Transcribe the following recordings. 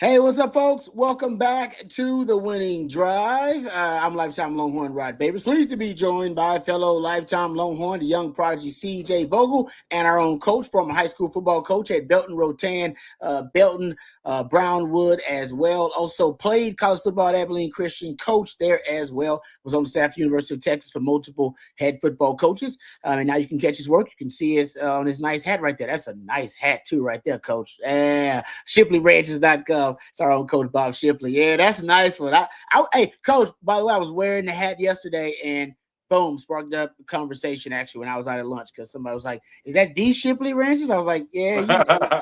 Hey, what's up, folks? Welcome back to the Winning Drive. I'm lifetime Longhorn Rod Babers. Pleased to be joined by fellow lifetime Longhorn, the young prodigy C.J. Vogel, and our own coach, former high school football coach at Belton Brownwood as well. Also played college football at Abilene Christian, coached there as well. Was on the staff at University of Texas for multiple head football coaches. And now you can catch his work. You can see his on his nice hat right there. That's a nice hat too, right there, Coach. ShipleyRanches.com. It's our own coach, Bob Shipley. Yeah, that's a nice one. Hey, Coach, by the way, I was wearing the hat yesterday and boom, sparked up the conversation actually when I was out at lunch because somebody was like, is that the Shipley Ranches? I was like, yeah.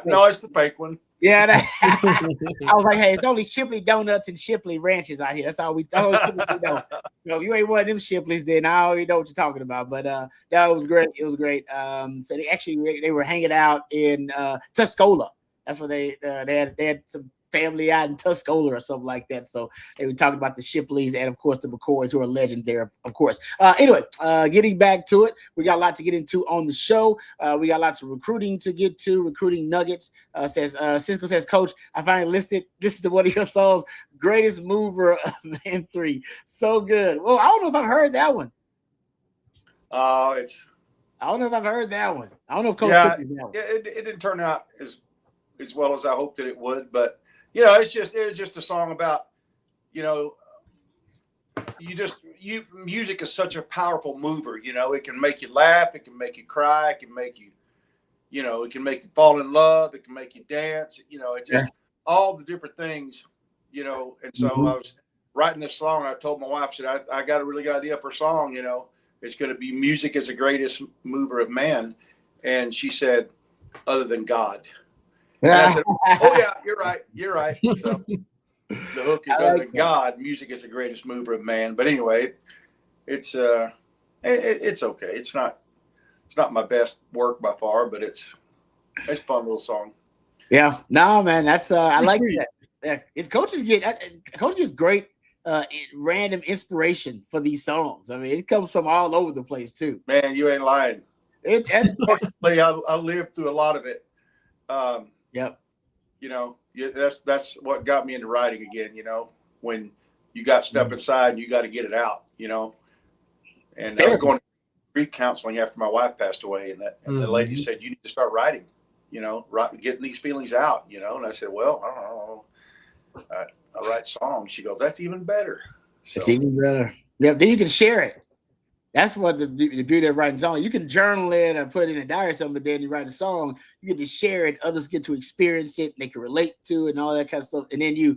No, it's the fake one. Yeah. I was like, hey, it's only Shipley Donuts and Shipley Ranches out here. That's all we know. So if you ain't one of them Shipleys, then I already know what you're talking about. But that was great. It was great. So they were hanging out in Tuscola. That's where they had some family out in Tuscola or something like that. So they were talking about the Shipleys and, of course, the McCoys, who are legends there, of course. Anyway, getting back to it, we got a lot to get into on the show. We got lots of recruiting to get to, recruiting nuggets. Cisco says, Coach, I finally listened to one of your songs, Greatest Mover of Man 3. So good. Well, I don't know if I've heard that one. I don't know if I've heard that one. I don't know if Coach that one. It didn't turn out as well as I hoped that it would, but it was just a song about, music is such a powerful mover. It can make you laugh, it can make you cry, it can make you, it can make you fall in love, it can make you dance. It just all the different things. And so I was writing this song. And I told my wife, I said, I got a really good idea for a song. It's going to be music is the greatest mover of man, and she said, other than God. And I said, oh, yeah, you're right. So the hook is other than God, music is the greatest mover of man. But anyway, it's okay. It's not my best work by far, but it's a fun little song. Yeah. No, man, that's I like that. Yeah. Coaches get great random inspiration for these songs. I mean, it comes from all over the place too. Man, you ain't lying. I lived through a lot of it. Yep. That's what got me into writing again, when you got stuff inside and you got to get it out, And I was going to grief counseling after my wife passed away, and the lady said, you need to start writing, getting these feelings out, And I said, well, I don't know. I write songs. She goes, that's even better. So. It's even better. Yep. Then you can share it. That's what the beauty of writing songs. You can journal it or put it in a diary or something, but then you write a song, you get to share it. Others get to experience it. They can relate to it and all that kind of stuff. And then you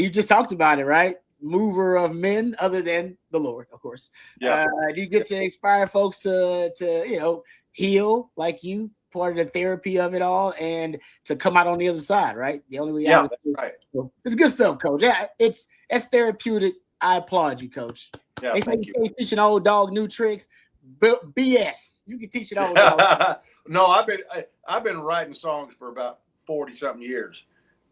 just talked about it, right? Mover of men other than the Lord, of course. Yeah. You get to inspire folks to heal like you, part of the therapy of it all, and to come out on the other side, right? The only way out. Yeah, right. So it's good stuff, Coach. Yeah, it's therapeutic. I applaud you, Coach. Yeah, they say you can't teach an old dog new tricks, but BS. You can teach an old dog. No, I've been writing songs for about 40-something years.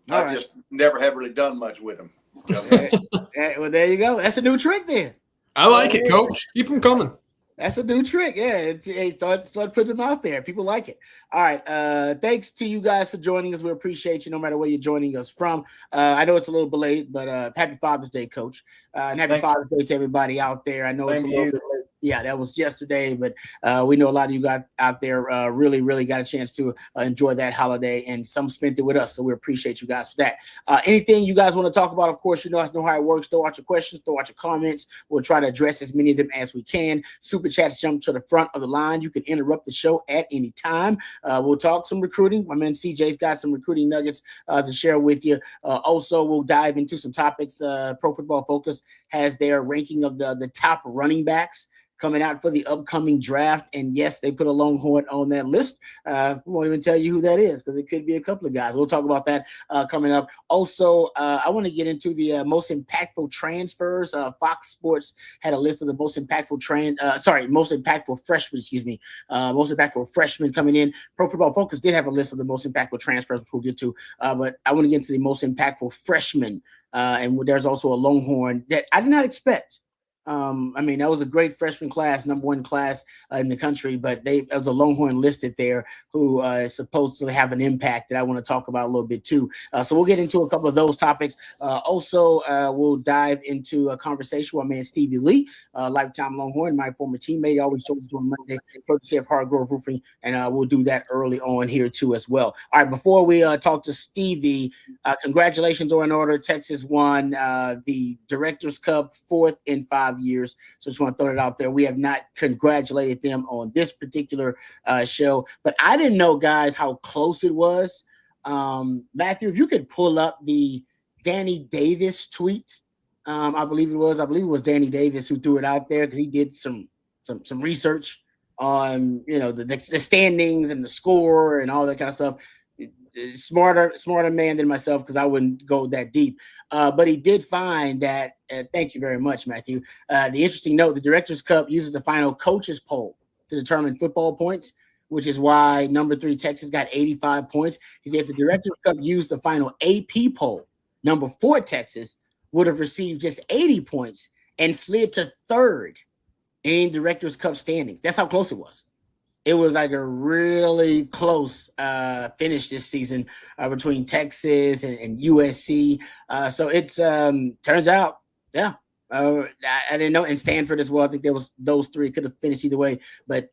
I just never have really done much with them. Well, there you go. That's a new trick then. I like it, Coach. Keep them coming. That's a new trick. Yeah, start putting them out there. People like it. All right. Thanks to you guys for joining us. We appreciate you no matter where you're joining us from. I know it's a little belated, but happy Father's Day, Coach. And happy Father's Day to everybody out there. I know it's a little bit late. Yeah, that was yesterday, but we know a lot of you got out there really, really got a chance to enjoy that holiday, and some spent it with us, so we appreciate you guys for that. Anything you guys want to talk about, of course, you know how it works. Throw out your questions, throw out your comments. We'll try to address as many of them as we can. Super chats jump to the front of the line. You can interrupt the show at any time. We'll talk some recruiting. My man CJ's got some recruiting nuggets to share with you. Also, we'll dive into some topics. Pro Football Focus has their ranking of the top running backs coming out for the upcoming draft. And yes, they put a Longhorn on that list. We won't even tell you who that is because it could be a couple of guys. We'll talk about that coming up. Also, I want to get into the most impactful transfers. Fox Sports had a list of the most impactful most impactful freshmen, most impactful freshmen coming in. Pro Football Focus did have a list of the most impactful transfers, which we'll get to. But I want to get into the most impactful freshmen. And there's also a Longhorn that I did not expect. I mean, that was a great freshman class, number one class in the country, but there was a Longhorn listed there who is supposed to have an impact that I want to talk about a little bit too. So we'll get into a couple of those topics. Also, we'll dive into a conversation with my man Stevie Lee, lifetime Longhorn, my former teammate. He always shows us on Monday, courtesy of Hard Grove Roofing, and we'll do that early on here too as well. All right, before we talk to Stevie, congratulations are in order. Texas won the Directors Cup 4th in 5 years. So just want to throw it out there. We have not congratulated them on this particular show, but I didn't know, guys, how close it was. Matthew, if you could pull up the Danny Davis tweet, I believe it was Danny Davis who threw it out there because he did some research on the standings and the score and all that kind of stuff. Smarter man than myself because I wouldn't go that deep. But he did find that, thank you very much, Matthew. The interesting note, the Directors Cup uses the final coaches poll to determine football points, which is why number 3 Texas got 85 points. He said if the Directors Cup used the final AP poll, number 4 Texas would have received just 80 points and slid to 3rd in Directors Cup standings. That's how close it was. It was like a really close finish this season between Texas and USC. So it's turns out, yeah, I didn't know. And Stanford as well. I think there was those 3 could have finished either way. But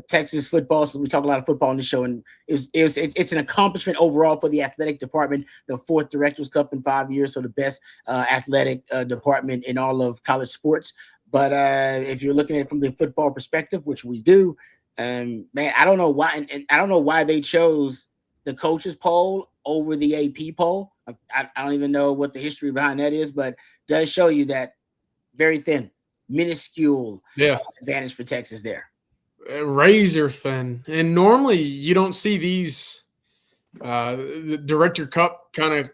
Texas football, so we talk a lot of football on the show, and it's an accomplishment overall for the athletic department. The 4th Directors Cup in 5 years, so the best athletic department in all of college sports. But if you're looking at it from the football perspective, which we do, man, I don't know why, and I don't know why they chose the coaches poll over the AP poll. I don't even know what the history behind that is, but it does show you that very thin, minuscule advantage for Texas there. Razor thin. And normally you don't see these the Director Cup kind of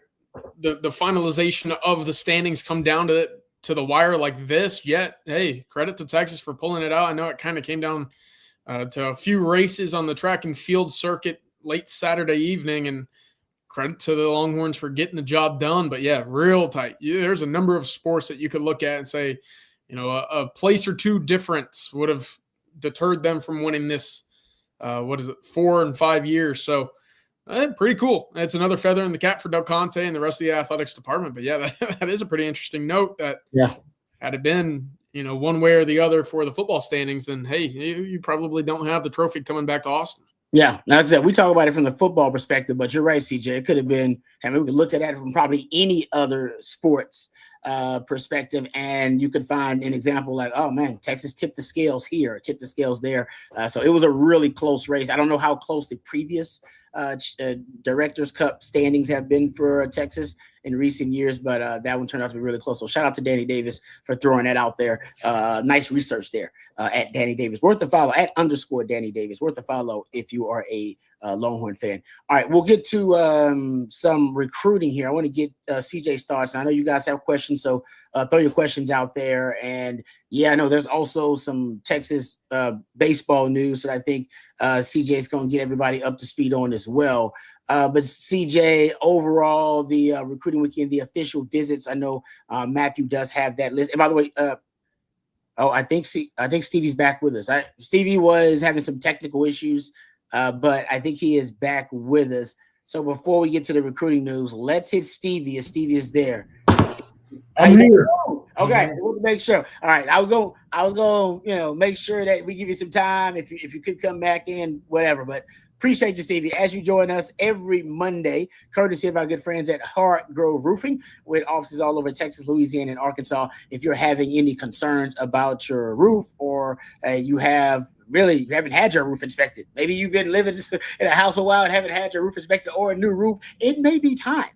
the finalization of the standings come down to the wire like this. Yet, hey, credit to Texas for pulling it out. I know it kind of came down to a few races on the track and field circuit late Saturday evening, and credit to the Longhorns for getting the job done. But yeah, real tight. There's a number of sports that you could look at and say, a place or two difference would have deterred them from winning this, 4 and 5 years. So pretty cool. It's another feather in the cap for Del Conte and the rest of the athletics department. But yeah, that is a pretty interesting note that had it been, one way or the other for the football standings, then, hey, you probably don't have the trophy coming back to Austin. Yeah, like I said, we talk about it from the football perspective, but you're right, CJ. It could have been, we could look at it from probably any other sports perspective, and you could find an example like, oh, man, Texas tipped the scales here, tipped the scales there. So it was a really close race. I don't know how close the previous Directors Cup standings have been for Texas in recent years, but that one turned out to be really close. So shout out to Danny Davis for throwing that out there. Nice research there at Danny Davis. Worth the follow at _ Danny Davis. Worth the follow if you are a Longhorn fan. All right, we'll get to some recruiting here. I want to get CJ's thoughts. I know you guys have questions, so throw your questions out there. And yeah, I know there's also some Texas baseball news that I think CJ is going to get everybody up to speed on as well. But CJ, overall, the recruiting weekend, the official visits, I know Matthew does have that list. And by the way, I think Stevie's back with us. Stevie was having some technical issues, but I think he is back with us. So before we get to the recruiting news, let's hit Stevie as Stevie is there. I'm here. Okay, we'll make sure. All right, I was going, make sure that we give you some time if you could come back in, whatever. But appreciate you, Stevie, as you join us every Monday, courtesy of our good friends at Hard Grove Roofing, with offices all over Texas, Louisiana, and Arkansas. If you're having any concerns about your roof, or you haven't had your roof inspected, maybe you've been living in a house a while and haven't had your roof inspected, or a new roof, it may be time.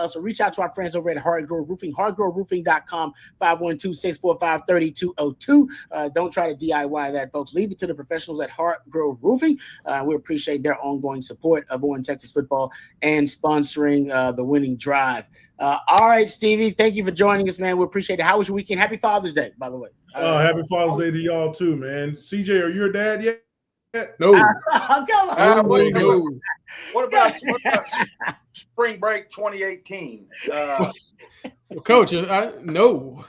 So reach out to our friends over at Hard Grove Roofing, hardgroveroofing.com, 512-645-3202. Don't try to DIY that, folks. Leave it to the professionals at Hard Grove Roofing. We appreciate their ongoing support of On Texas football and sponsoring the winning drive. All right, Stevie, thank you for joining us, man. We appreciate it. How was your weekend? Happy Father's Day, by the way. Happy Father's Day to y'all too, man. CJ, are you a dad yet? No. What about spring break 2018? Well, Coach, no.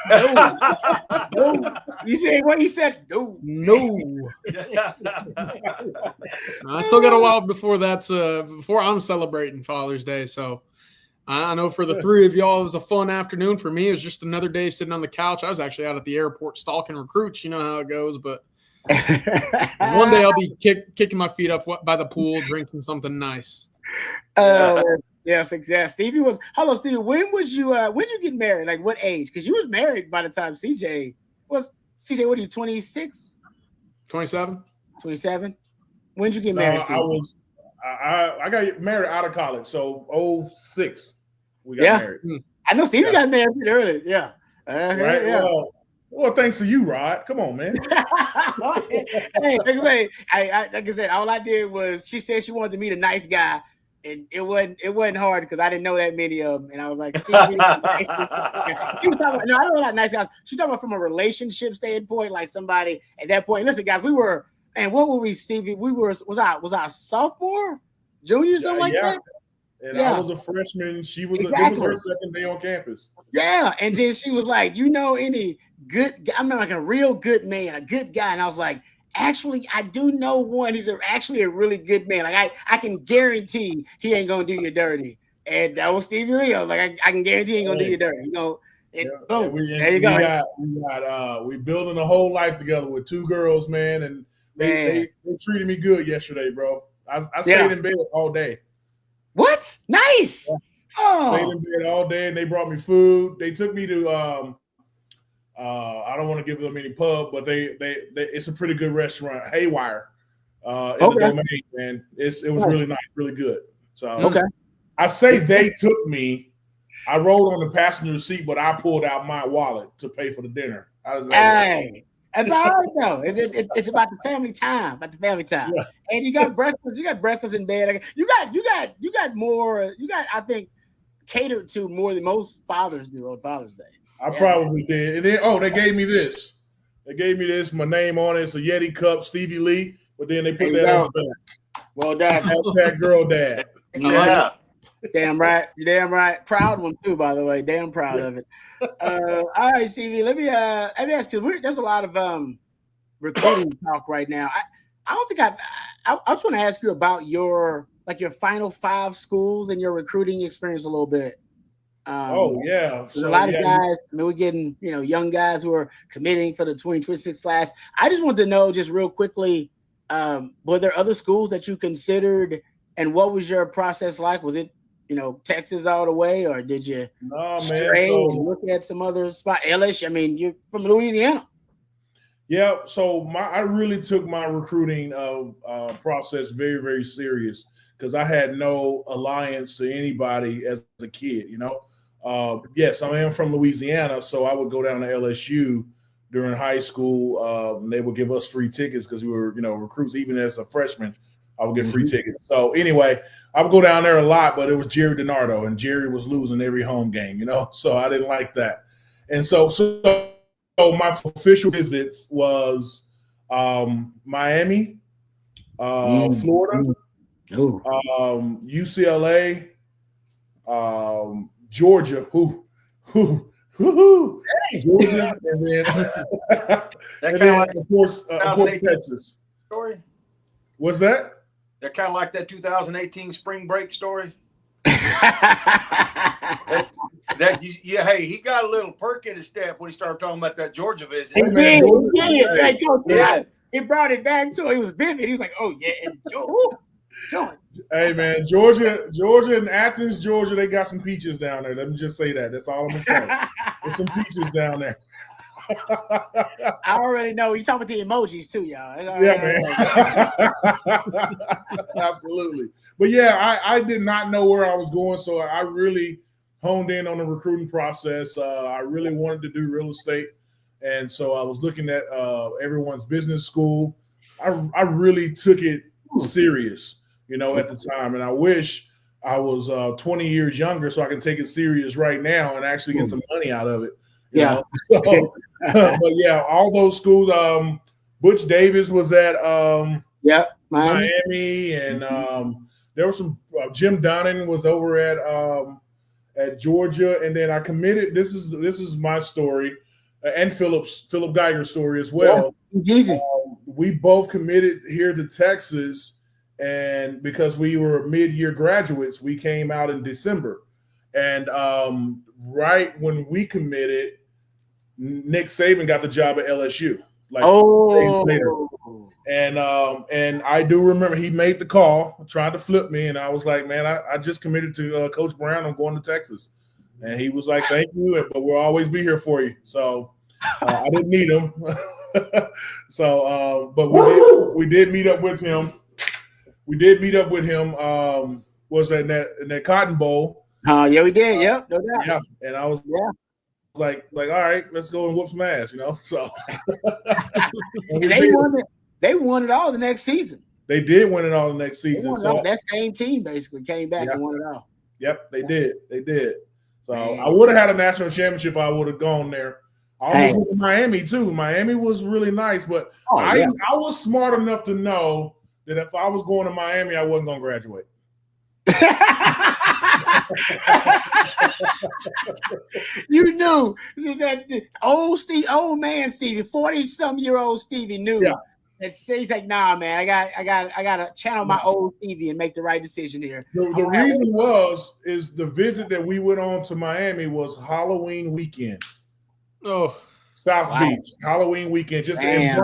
No. You say what he said? No. No. I still got a while before before I'm celebrating Father's Day. So I know for the three of y'all, it was a fun afternoon. For me, it was just another day sitting on the couch. I was actually out at the airport stalking recruits. You know how it goes. But one day I'll be kicking my feet up by the pool, drinking something nice. Yes, exactly. Stevie was. Hello, Stevie. When you get married? Like what age? Because you was married by the time CJ was. CJ, what are you? 26? 27. 27. When did you get married? CJ? I got married out of college, so 06 we got married. I know Stevie got married pretty early. Yeah. Right. Yeah. Well, thanks to you, Rod. Come on, man. Hey, like I said, all I did was she said she wanted to meet a nice guy. And it wasn't hard because I didn't know that many of them. And I was like, Stevie, she was talking about, no, I don't know about nice guys. She's talking about from a relationship standpoint, like somebody at that point. Listen, guys, what were we, Stevie? Was our sophomore, junior, something like that? And I was a freshman. She was exactly. It was her second day on campus. Yeah. And then she was like, any good guy? I'm like a real good man, a good guy. And I was like, actually, I do know one. He's actually a really good man. Like I can guarantee he ain't gonna do you dirty. And that was Stevie Lee. I was like, I can guarantee he ain't gonna do you dirty. Boom. There you go. We building a whole life together with two girls, man, and they treated me good yesterday, bro. I stayed in bed all day. What? Nice. Yeah. Oh. Stayed in bed all day, and they brought me food. They took me to I don't want to give them any pub, but they it's a pretty good restaurant, Haywire, in the Domain, and it was really nice, really good. So I say they took me. I rode on the passenger seat, but I pulled out my wallet to pay for the dinner. I was like, hey, that's all right though. It's about the family time. Yeah. And you got breakfast. You got breakfast in bed. You got more. You got, I think, catered to more than most fathers do on Father's Day. I probably did. And then, they gave me this. They gave me this, my name on it. It's a Yeti cup, Stevie Lee. But then they put that on the back. Well done. Hashtag girl dad. Yeah. Damn right. You're damn right. Proud one too, by the way. Damn proud of it. All right, Stevie. Let me ask you. There's a lot of recruiting talk right now. I don't think I just want to ask you about your final 5 schools and your recruiting experience a little bit. So a lot of guys. I mean, we're getting young guys who are committing for the 2026 class. I just want to know, just real quickly, were there other schools that you considered, and what was your process like? Was it Texas all the way, or did you stray and look at some other spot? LSU. I mean, you're from Louisiana. Yeah. So I really took my recruiting process very, very serious because I had no alliance to anybody as a kid. Yes, I am from Louisiana, so I would go down to LSU during high school. They would give us free tickets because we were, recruits. Even as a freshman, I would get free tickets. So anyway, I would go down there a lot, but it was Jerry DiNardo, and Jerry was losing every home game, so I didn't like that. And so my official visits was Miami, Florida, UCLA, Georgia, Georgia, and then of course Texas. Story. What's that? They're kind of like that 2018 spring break story. Hey, he got a little perk in his step when he started talking about that Georgia visit. He brought it back to him. He was vivid. He was like, "Oh yeah, and Georgia." Hey man, Georgia and Athens, Georgia, they got some peaches down there. Let me just say that. That's all I'm gonna say. There's some peaches down there. I already know. You're talking about the emojis too, y'all. Yeah, man. Absolutely. But yeah, I did not know where I was going, so I really honed in on the recruiting process. I really wanted to do real estate, and so I was looking at everyone's business school. I really took it serious, at the time, and I wish I was 20 years younger so I can take it serious right now and actually get some money out of it. But yeah, all those schools. Butch Davis was at Miami, and there was some. Jim Donnan was over at at Georgia, and then I committed. This is my story, and Philip Geiger's story as well. Yeah, we both committed here to Texas, and because we were mid-year graduates, we came out in December, and right when we committed, Nick Saban got the job at LSU. Like days later. And I do remember he made the call, tried to flip me, and I was like, man, I just committed to Coach Brown. I'm going to Texas. And he was like, thank you, but we'll always be here for you. So I didn't need him. So but we did meet up with him. We did meet up with him. Was in that Cotton Bowl. Yeah, we did. Yep, no doubt. Yeah, and I was like, all right, let's go and whoop some ass, So they won it all the next season. They did win it all the next season. So that same team basically came back and won it all. Yep, they did. They did. So I would have had a national championship. I would have gone there. I almost went to Miami too. Miami was really nice, but I was smart enough to know that if I was going to Miami, I wasn't going to graduate. You knew that old man Stevie, 40-some-year-old Stevie knew. Yeah. He's like, nah, man, I got to channel my old Stevie and make the right decision here. The reason is the visit that we went on to Miami was Halloween weekend. Oh, South Beach, Halloween weekend. And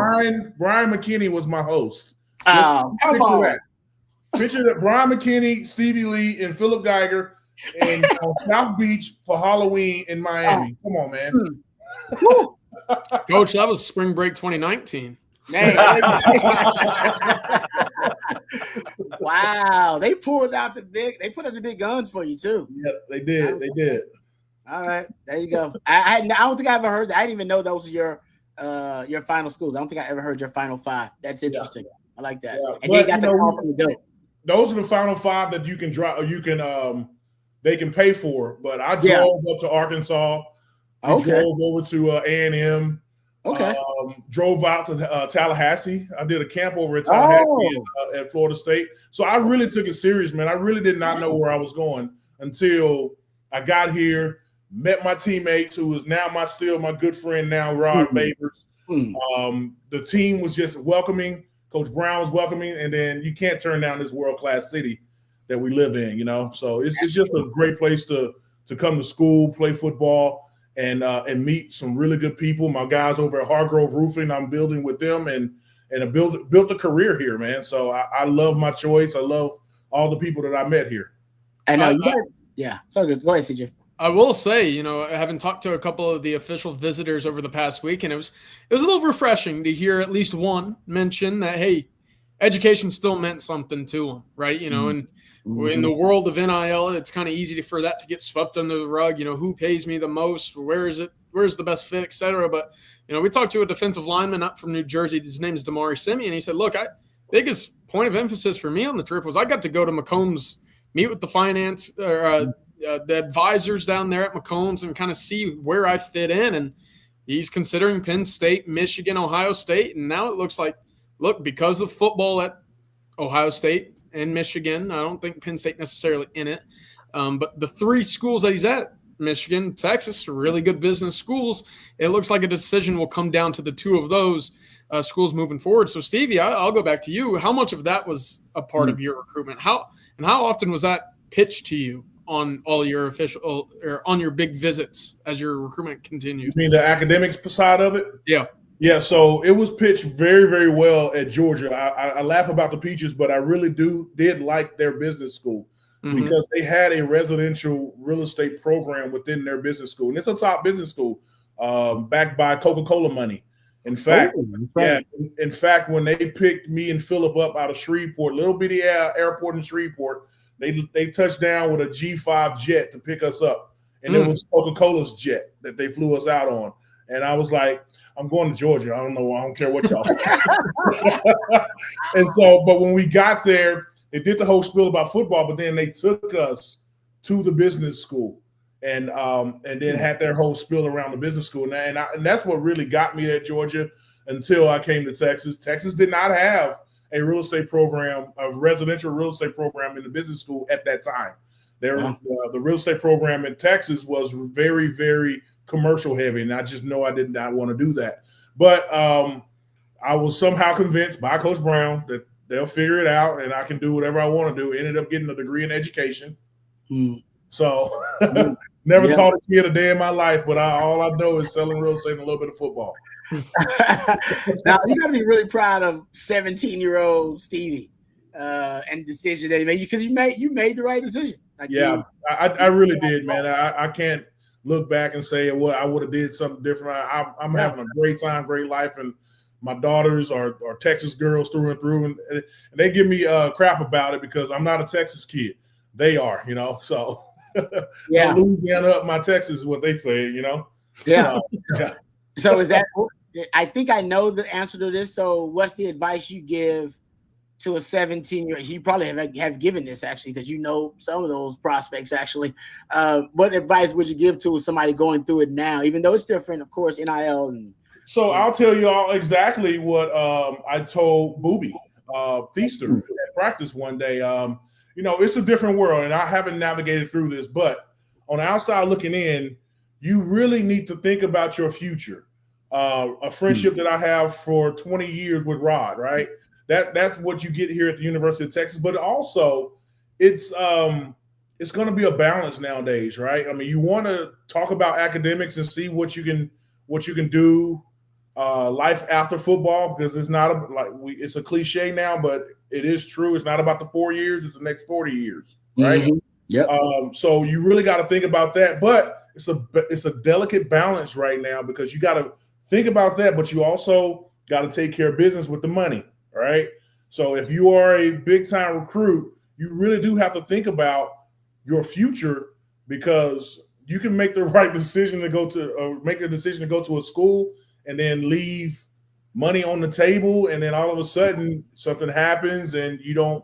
Brian McKinney was my host. Picture that Brian McKinney, Stevie Lee, and Philip Geiger and on South Beach for Halloween in Miami. Come on, man. Coach, that was spring break 2019. Wow, they put out the big guns for you too. Yep, they did. They did. All right, there you go. I don't think I ever heard that. I didn't even know those are your final schools. I don't think I ever heard your final five. That's interesting. Yeah. I like that. Yeah. And they got the call from the dope. Those are the final five that you can drop, or you can they can pay for. But I drove up to Arkansas. Drove over to A&M. Okay. Drove out to Tallahassee. I did a camp over at Tallahassee at Florida State. So I really took it serious, man. I really did not know where I was going until I got here, met my teammates, who is now still my good friend now, Rod Babers. The team was just welcoming. Coach Brown was welcoming, and then you can't turn down this world-class city that we live in, So it's just a great place to come to school, play football, and meet some really good people. My guys over at Hargrove Roofing, I'm building with them, and I built a career here, man. So I love my choice. I love all the people that I met here. I know. So good. Go ahead, CJ. I will say, having talked to a couple of the official visitors over the past week, and it was a little refreshing to hear at least one mention that, hey, education still meant something to them, right? And in the world of NIL, it's kind of easy for that to get swept under the rug. Who pays me the most? Where's the best fit, et cetera. But, we talked to a defensive lineman up from New Jersey. His name is Damari Simeon. He said, look, biggest point of emphasis for me on the trip was I got to go to McCombs, meet with the the advisors down there at McCombs and kind of see where I fit in. And he's considering Penn State, Michigan, Ohio State. And now it looks like, because of football at Ohio State and Michigan, I don't think Penn State necessarily in it. But the three schools that he's at, Michigan, Texas, really good business schools, it looks like a decision will come down to the two of those schools moving forward. So, Stevie, I'll go back to you. How much of that was a part of your recruitment? How often was that pitched to you on all your official or on your big visits as your recruitment continued? You mean the academics side of it? Yeah. Yeah, so it was pitched very, very well at Georgia. I laugh about the Peaches, but I really did like their business school because they had a residential real estate program within their business school. And it's a top business school backed by Coca-Cola money. In fact, in fact, when they picked me and Philip up out of Shreveport, little bitty airport in Shreveport, they touched down with a G5 jet to pick us up. And it was Coca-Cola's jet that they flew us out on. And I was like, I'm going to Georgia. I don't care what y'all say. And so, but when we got there, they did the whole spiel about football, but then they took us to the business school and then had their whole spiel around the business school. And that's what really got me at Georgia until I came to Texas. Texas did not have a real estate program, a residential real estate program in the business school at that time. The real estate program in Texas was very, very commercial heavy, and I just know I did not want to do that. But I was somehow convinced by Coach Brown that they'll figure it out, and I can do whatever I want to do. Ended up getting a degree in education. So never taught a kid a day in my life, but all I know is selling real estate and a little bit of football. Now you got to be really proud of 17-year-old Stevie and the decision that he made, because you made the right decision. Like I really did, man. I can't look back and say, well, I would have did something different. I'm having a great time, great life, and my daughters are Texas girls through and through, and they give me crap about it because I'm not a Texas kid. They are, so Louisiana up my Texas is what they say, So is that, I think I know the answer to this. So what's the advice you give to a 17-year-old? You probably have given this actually, because you know some of those prospects actually. What advice would you give to somebody going through it now, even though it's different, of course, NIL? So I'll tell you all exactly what I told Booby Feaster at practice one day. It's a different world, and I haven't navigated through this, but on the outside looking in, you really need to think about your future. A friendship that I have for 20 years with Rod, right? That's what you get here at the University of Texas, but also it's going to be a balance nowadays, right? I mean, you want to talk about academics and see what you can do. Life after football, because it's not it's a cliche now, but it is true. It's not about the 4 years; it's the next 40 years, right? Mm-hmm. Yep. So you really got to think about that, but it's a delicate balance right now, because you got to think about that, but you also got to take care of business with the money, right? So if you are a big time recruit, you really do have to think about your future, because you can make the right decision to go to a school and then leave money on the table, and then all of a sudden something happens and you don't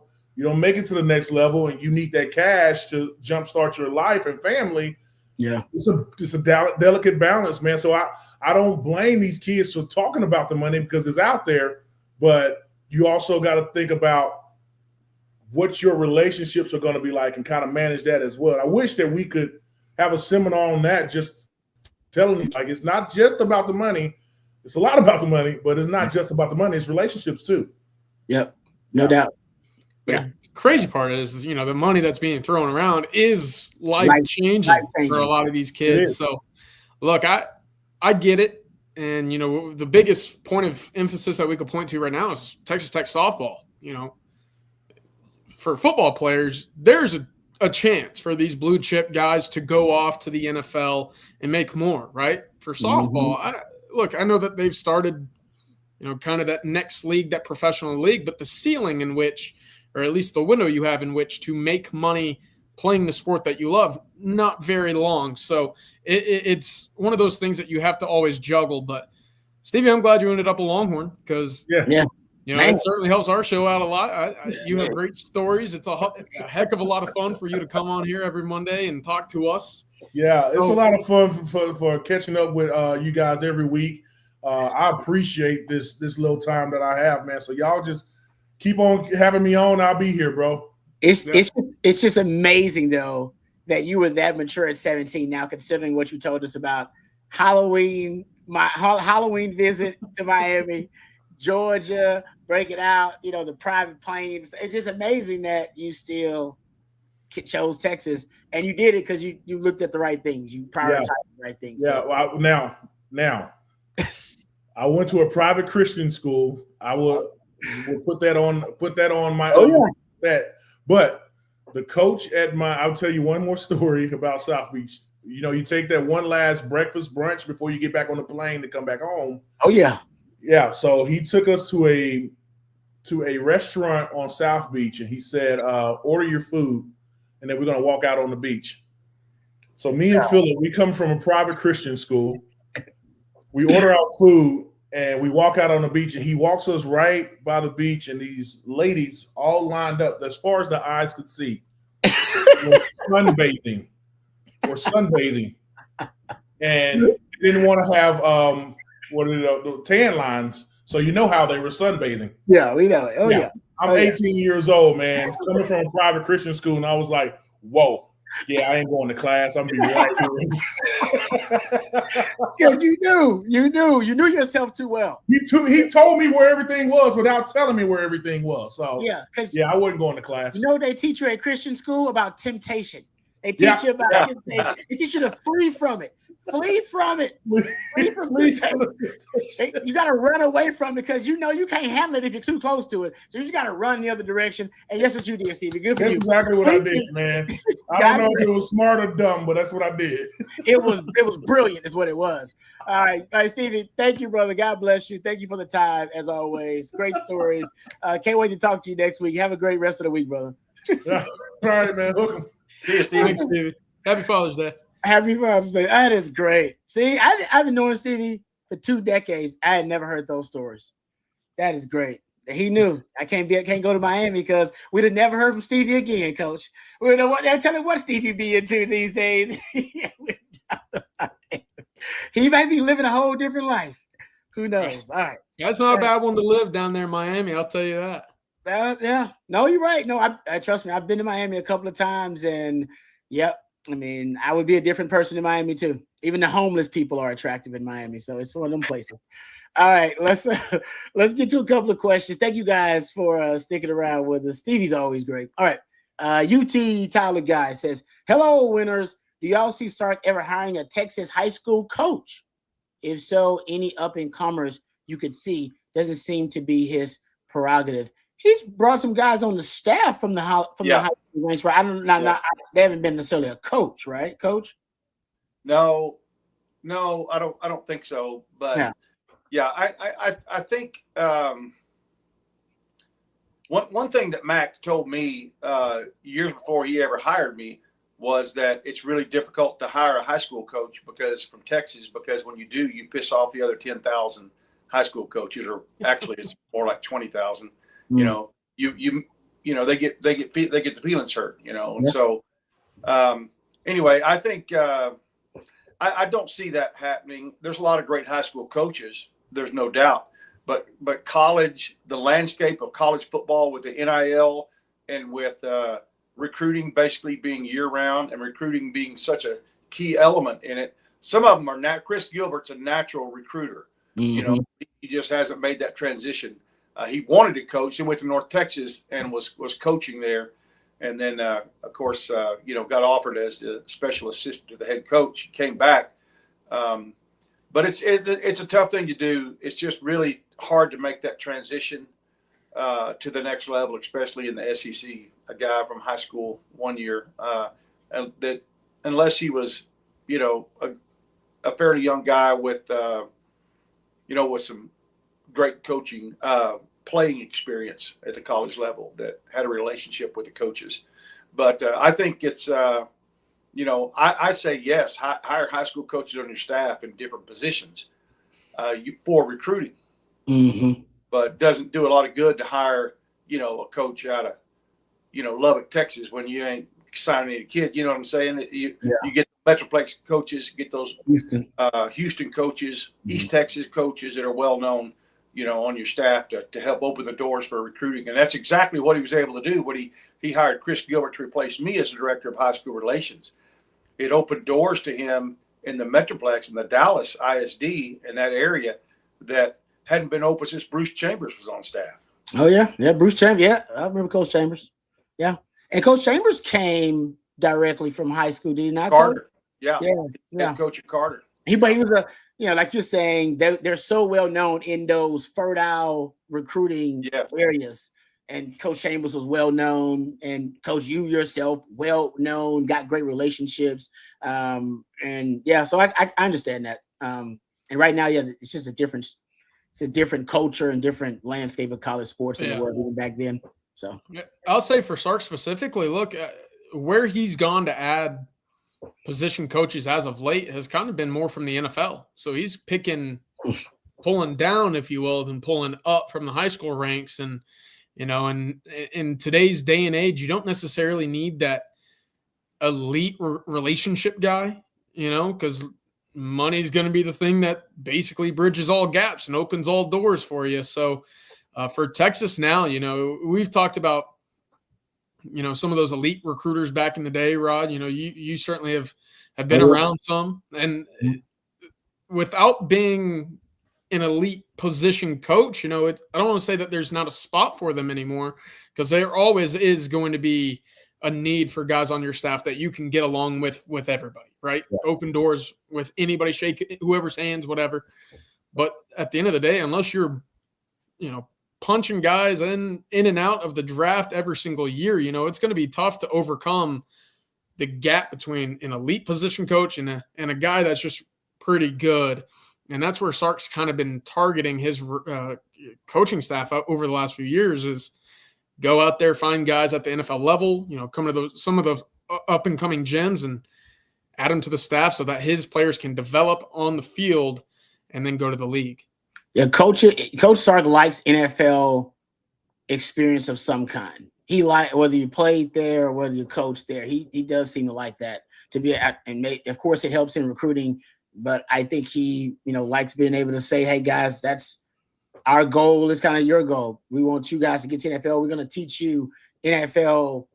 make it to the next level, and you need that cash to jumpstart your life and family. Yeah, it's a delicate balance, man. So I don't blame these kids for talking about the money, because it's out there, but you also got to think about what your relationships are going to be like and kind of manage that as well. I wish that we could have a seminar on that, just telling you, like, it's not just about the money. It's a lot about the money, but it's not just about the money. It's relationships too. Yep, no doubt. The crazy part is, the money that's being thrown around is life changing for a lot of these kids. So, look, I get it, and the biggest point of emphasis that we could point to right now is Texas Tech softball. For football players, there's a chance for these blue chip guys to go off to the NFL and make more, right? For softball, I know that they've started, kind of that next league, that professional league, but the ceiling in which, or at least the window you have in which to make money playing the sport that you love, not very long. So it's one of those things that you have to always juggle. But Stevie, I'm glad you ended up a Longhorn, because it certainly helps our show out a lot. You have great stories. It's a heck of a lot of fun for you to come on here every Monday and talk to us. Yeah, it's a lot of fun for catching up with you guys every week. I appreciate this little time that I have, man. So y'all just keep on having me on. I'll be here, bro. It's just amazing, though, that you were that mature at 17 now, considering what you told us about Halloween, my Halloween visit to Miami, Georgia, break it out, the private planes. It's just amazing that you still chose Texas, and you did it because you looked at the right things. You prioritized the right things. Yeah. So. Well, now, I went to a private Christian school. I will put that on my that. But the coach I'll tell you one more story about South Beach. You take that one last breakfast brunch before you get back on the plane to come back home. Oh yeah. Yeah. So he took us to a restaurant on South Beach, and he said, order your food, and then we're going to walk out on the beach. So me and Philip, we come from a private Christian school. We order our food, and we walk out on the beach, and he walks us right by the beach, and these ladies all lined up as far as the eyes could see. were sunbathing. And didn't want to have the tan lines, so you know how they were sunbathing. Yeah, we know it. Oh yeah. I'm 18 years old, man, coming from a private Christian school, and I was like, whoa. Yeah, I ain't going to class. I'm be right Because you knew yourself too well. He told me where everything was without telling me where everything was. So yeah, I wasn't going to class. You know what they teach you at Christian school about temptation? They teach you about temptation. They teach you to flee from it. Flee from it. Flee from temptation. You got to run away from it because you know you can't handle it if you're too close to it. So you just got to run the other direction. And guess what you did, Stevie? Good for you. That's exactly what I did, man. I don't know if it was smart or dumb, but that's what I did. It was brilliant, is what it was. All right, Stevie. Thank you, brother. God bless you. Thank you for the time, as always. Great stories. Can't wait to talk to you next week. Have a great rest of the week, brother. All right, man. Welcome. See you, Stevie. Thanks, Stevie. Happy Father's Day. Happy Father's Day. That is great. See, I've been knowing Stevie for 2 decades. I had never heard those stories. That is great. He knew I can't go to Miami because we'd have never heard from Stevie again, Coach. We know what they're telling what Stevie be into these days. He might be living a whole different life. Who knows? All right. That's not a bad one to live down there in Miami. I'll tell you that. Yeah. No, you're right. No, I trust me. I've been to Miami a couple of times, and yep. I mean, I would be a different person in Miami too. Even the homeless people are attractive in Miami, so it's one of them places. All right, let's get to a couple of questions. Thank you guys for sticking around with us. Stevie's always great. All right, UT Tyler Guy says, "Hello, winners. Do y'all see Sark ever hiring a Texas high school coach? If so, any up and comers you could see? Doesn't seem to be his prerogative." He's brought some guys on the staff from the high school ranks, right? They haven't been necessarily a coach, right, Coach? No, I don't think so. But I think one thing that Mac told me years before he ever hired me was that it's really difficult to hire a high school coach from Texas because when you do, you piss off the other 10,000 high school coaches, or actually it's more like 20,000. You know, they get the feelings hurt, and so anyway, I think I don't see that happening. There's a lot of great high school coaches, there's no doubt, but college, the landscape of college football with the NIL and with recruiting basically being year round and recruiting being such a key element in it. Some of them are Chris Gilbert's a natural recruiter. Mm-hmm. He just hasn't made that transition. He wanted to coach. He went to North Texas and was coaching there, and then of course got offered as the special assistant to the head coach. He came back, but it's a tough thing to do. It's just really hard to make that transition to the next level, especially in the SEC. A guy from high school 1 year, and that unless he was a fairly young guy with with some great coaching, playing experience at the college level that had a relationship with the coaches. But I think it's, I say yes, hire high school coaches on your staff in different positions for recruiting. Mm-hmm. But doesn't do a lot of good to hire, a coach out of, Lubbock, Texas, when you ain't signing any kids. You know what I'm saying? You get Metroplex coaches, get those Houston coaches, East Texas coaches that are well known, on your staff to help open the doors for recruiting. And that's exactly what he was able to do when he hired Chris Gilbert to replace me as the director of high school relations. It opened doors to him in the Metroplex and the Dallas ISD in that area that hadn't been open since Bruce Chambers was on staff. Oh, yeah. Yeah, Bruce Chambers. Yeah, I remember Coach Chambers. Yeah. And Coach Chambers came directly from high school, did he not? Carter. Yeah. Coach at Carter. But he was like you're saying, they're so well known in those fertile recruiting areas. And Coach Chambers was well known, and Coach, you yourself well known, got great relationships. So I understand that. And right now, it's just a different culture and different landscape of college sports in the world even back then. So I'll say for Sark specifically, look, where he's gone to add position coaches as of late has kind of been more from the NFL. So he's pulling down, if you will, than pulling up from the high school ranks. And, and in today's day and age, you don't necessarily need that elite relationship guy, because money's going to be the thing that basically bridges all gaps and opens all doors for you. So for Texas now, we've talked about some of those elite recruiters back in the day, Rod. You certainly have been around some, and without being an elite position coach, I don't want to say that there's not a spot for them anymore, because there always is going to be a need for guys on your staff that you can get along with everybody, right? Yeah. Open doors with anybody, shake whoever's hands, whatever. But at the end of the day, unless you're, punching guys in and out of the draft every single year, it's going to be tough to overcome the gap between an elite position coach and a guy that's just pretty good. And that's where Sark's kind of been targeting his coaching staff over the last few years, is go out there, find guys at the NFL level, come to some of the up and coming gems and add them to the staff so that his players can develop on the field and then go to the league. Yeah, Coach Sark likes NFL experience of some kind. He whether you played there or whether you coached there. He does seem to like that to be of course it helps in recruiting, but I think he likes being able to say, hey guys, that's our goal. Is kind of your goal. We want you guys to get to NFL. We're going to teach you NFL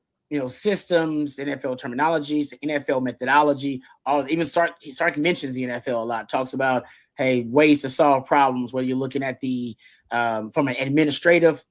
systems, NFL terminologies, NFL methodology. Even Sark mentions the NFL a lot. Talks about, hey, ways to solve problems, whether you're looking at the from an administrative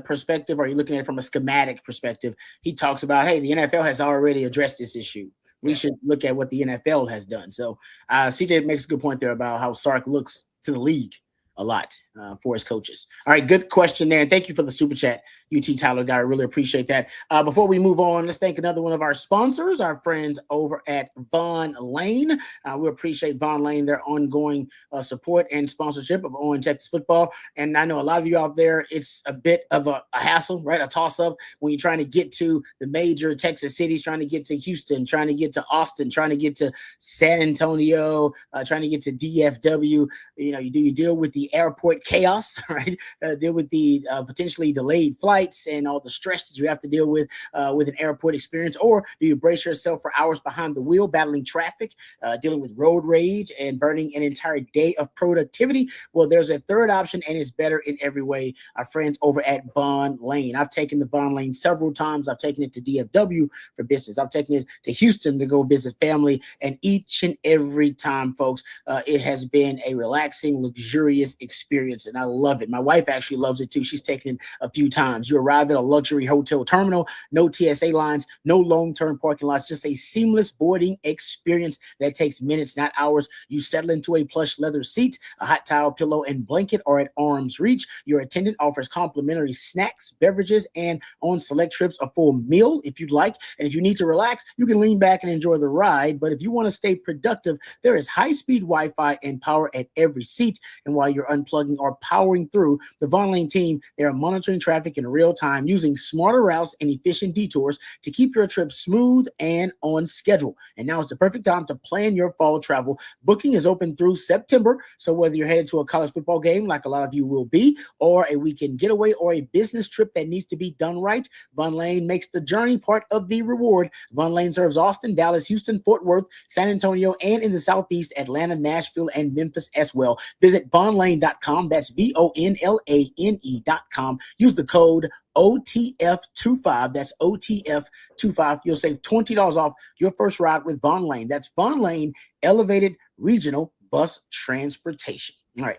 perspective or you're looking at it from a schematic perspective. He talks about, hey, the NFL has already addressed this issue. We should look at what the NFL has done. So CJ makes a good point there about how Sark looks to the league a lot for his coaches. All right, good question there. And thank you for the super chat, UT Tyler guy. I really appreciate that. Before we move on, let's thank another one of our sponsors, our friends over at Von Lane. We appreciate Von Lane, their ongoing support and sponsorship of ON Texas football. And I know a lot of you out there, it's a bit of a hassle, right? A toss-up when you're trying to get to the major Texas cities, trying to get to Houston, trying to get to Austin, trying to get to San Antonio, trying to get to DFW. You deal with the airport chaos, right? Deal with the potentially delayed flights and all the stress that you have to deal with an airport experience, or do you brace yourself for hours behind the wheel, battling traffic, dealing with road rage, and burning an entire day of productivity? Well, there's a third option, and it's better in every way. Our friends over at Von Lane. I've taken the Von Lane several times. I've taken it to DFW for business. I've taken it to Houston to go visit family, and each and every time, folks, it has been a relaxing, luxurious experience, and I love it. My wife actually loves it too. She's taken it a few times. You arrive at a luxury hotel terminal, no TSA lines, no long-term parking lots, just a seamless boarding experience that takes minutes, not hours. You settle into a plush leather seat, a hot towel, pillow, and blanket are at arm's reach. Your attendant offers complimentary snacks, beverages, and on select trips, a full meal if you'd like. And if you need to relax, you can lean back and enjoy the ride. But if you want to stay productive, there is high-speed Wi-Fi and power at every seat. And while you're unplugging or powering through, the Von Lane team, they are monitoring traffic in real time, using smarter routes and efficient detours to keep your trip smooth and on schedule. And now is the perfect time to plan your fall travel. Booking is open through September, so whether you're headed to a college football game, like a lot of you will be, or a weekend getaway, or a business trip that needs to be done right, Von Lane makes the journey part of the reward. Von Lane serves Austin, Dallas, Houston, Fort Worth, San Antonio, and in the Southeast, Atlanta, Nashville, and Memphis as well. Visit vonlane.com. That's VONLANE.com. Use the code OTF25. That's OTF25. You'll save $20 off your first ride with Von Lane. That's Von Lane Elevated Regional Bus Transportation. All right.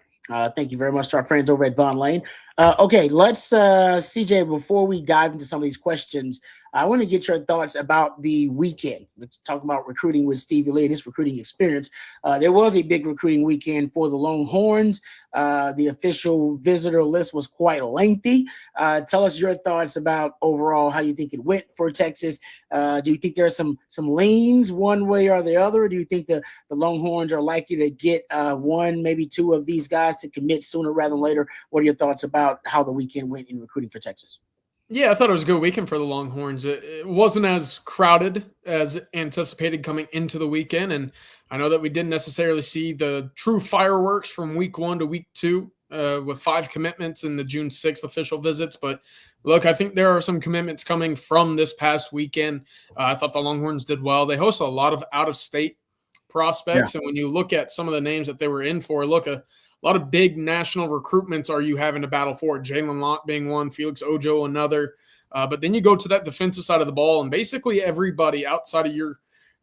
Thank you very much to our friends over at Von Lane. Okay, let's, CJ, before we dive into some of these questions, I want to get your thoughts about the weekend. Let's talk about recruiting with Stevie Lee and his recruiting experience. There was a big recruiting weekend for the Longhorns. The official visitor list was quite lengthy. Tell us your thoughts about overall how you think it went for Texas. Do you think there are some leans one way or the other? Or do you think the Longhorns are likely to get one, maybe two of these guys to commit sooner rather than later? What are your thoughts about how the weekend went in recruiting for Texas? Yeah, I thought it was a good weekend for the Longhorns. It wasn't as crowded as anticipated coming into the weekend, and I know that we didn't necessarily see the true fireworks from week 1 to week 2 with 5 commitments in the June 6th official visits. But look, I think there are some commitments coming from this past weekend. I thought the Longhorns did well. They hosted a lot of out-of-state prospects, and when you look at some of the names that they were in for, look, a lot of big national recruitments are you having to battle for. Jalen Lott being one, Felix Ojo another. But then you go to that defensive side of the ball, and basically everybody outside of your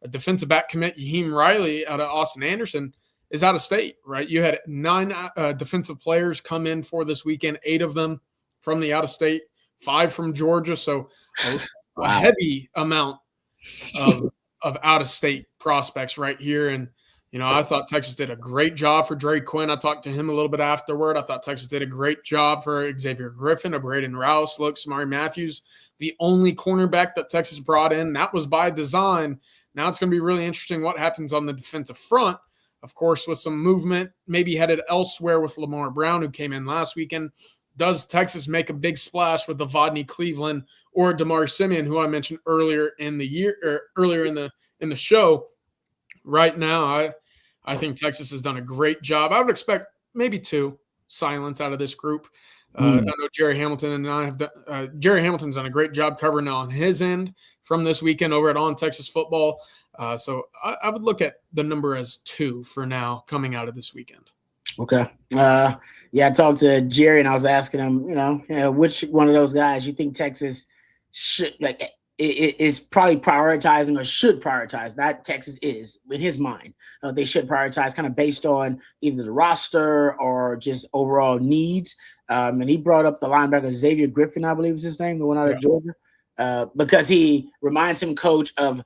defensive back commit, Yaheem Riley out of Austin Anderson, is out of state, right? You had 9 defensive players come in for this weekend, 8 of them from the out of state, 5 from Georgia. So a heavy amount of out of state prospects right here. And, I thought Texas did a great job for Dre Quinn. I talked to him a little bit afterward. I thought Texas did a great job for Xavier Griffin, Braden Rouse, Samari Matthews, the only cornerback that Texas brought in. That was by design. Now it's going to be really interesting what happens on the defensive front. Of course, with some movement, maybe headed elsewhere with Lamar Brown, who came in last weekend. Does Texas make a big splash with the Vodney Cleveland or Damar Simeon, who I mentioned earlier in the year, or earlier in the show? Right now, I think Texas has done a great job. I would expect maybe 2 silence out of this group. I know Jerry Hamilton and I have done, Jerry Hamilton's done a great job covering on his end from this weekend over at On Texas Football. So I would look at the number as 2 for now coming out of this weekend. Okay. I talked to Jerry and I was asking him, which one of those guys you think Texas should is probably prioritizing or should prioritize. Not Texas is in his mind. They should prioritize kind of based on either the roster or just overall needs. And he brought up the linebacker Xavier Griffin, I believe is his name, the one out of Georgia, because he reminds him, coach, of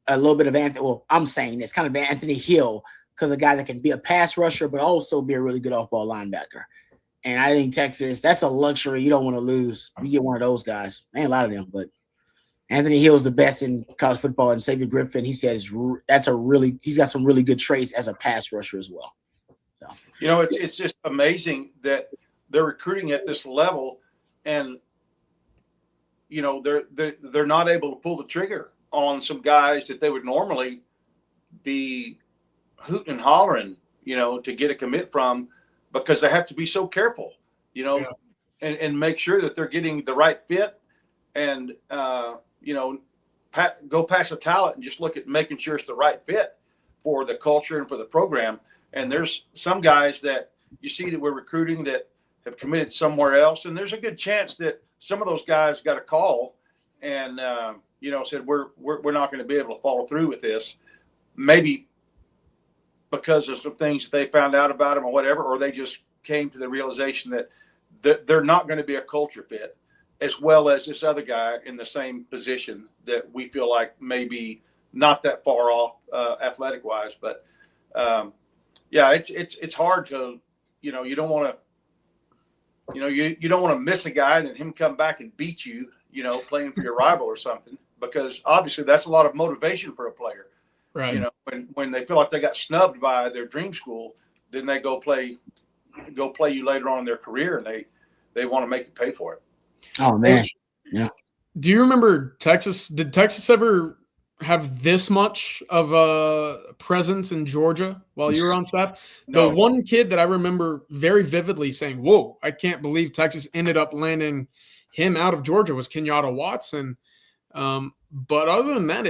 a little bit of Anthony. Well, I'm saying it's kind of Anthony Hill, because a guy that can be a pass rusher but also be a really good off-ball linebacker. And I think Texas, that's a luxury you don't want to lose. You get one of those guys. Ain't a lot of them, but Anthony Hill is the best in college football, and Xavier Griffin, he says he's got some really good traits as a pass rusher as well. So. It's just amazing that they're recruiting at this level, and they're not able to pull the trigger on some guys that they would normally be hooting and hollering, to get a commit from, because they have to be so careful, and make sure that they're getting the right fit, and go past the talent and just look at making sure it's the right fit for the culture and for the program. And there's some guys that you see that we're recruiting that have committed somewhere else, and there's a good chance that some of those guys got a call and said we're not going to be able to follow through with this, maybe because of some things that they found out about them or whatever, or they just came to the realization that they're not going to be a culture fit, as well as this other guy in the same position that we feel like maybe not that far off athletic wise. But it's hard to, you don't want to, you don't want to miss a guy and then him come back and beat you, playing for your rival or something, because obviously that's a lot of motivation for a player. Right. When they feel like they got snubbed by their dream school, then they go play you later on in their career, and they want to make you pay for it. Oh man. Yeah. Do you remember Texas? Did Texas ever have this much of a presence in Georgia while you were on staff? No. The one kid that I remember very vividly saying, "Whoa, I can't believe Texas ended up landing him out of Georgia," was Kenyatta Watson. But other than that,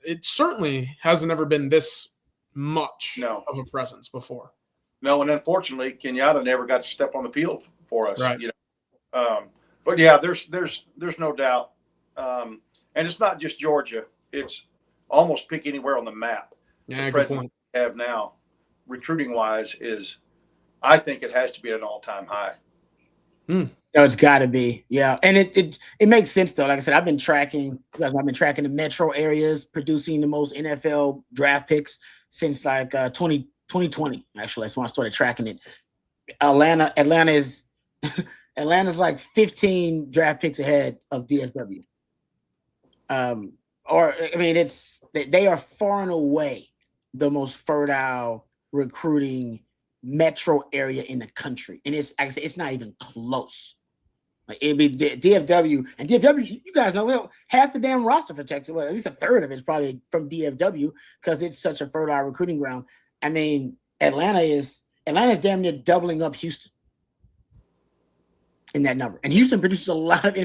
it certainly hasn't ever been this much of a presence before. No, and unfortunately, Kenyatta never got to step on the field for us. Right. But yeah, there's no doubt, and it's not just Georgia; it's almost pick anywhere on the map. Yeah, the good presence point. we have now, recruiting wise, I think it has to be at an all-time high. No, it's got to be, yeah, and it makes sense though. Like I said, I've been tracking the metro areas producing the most NFL draft picks since 2020. Actually, that's when I started tracking it. Atlanta's like 15 draft picks ahead of DFW. They are far and away the most fertile recruiting metro area in the country, and it's not even close. Like it'd be DFW, and DFW, you guys know, half the damn roster for Texas, well, at least a third of it's probably from DFW because it's such a fertile recruiting ground. I mean, Atlanta's damn near doubling up Houston in that number, and Houston produces a lot of I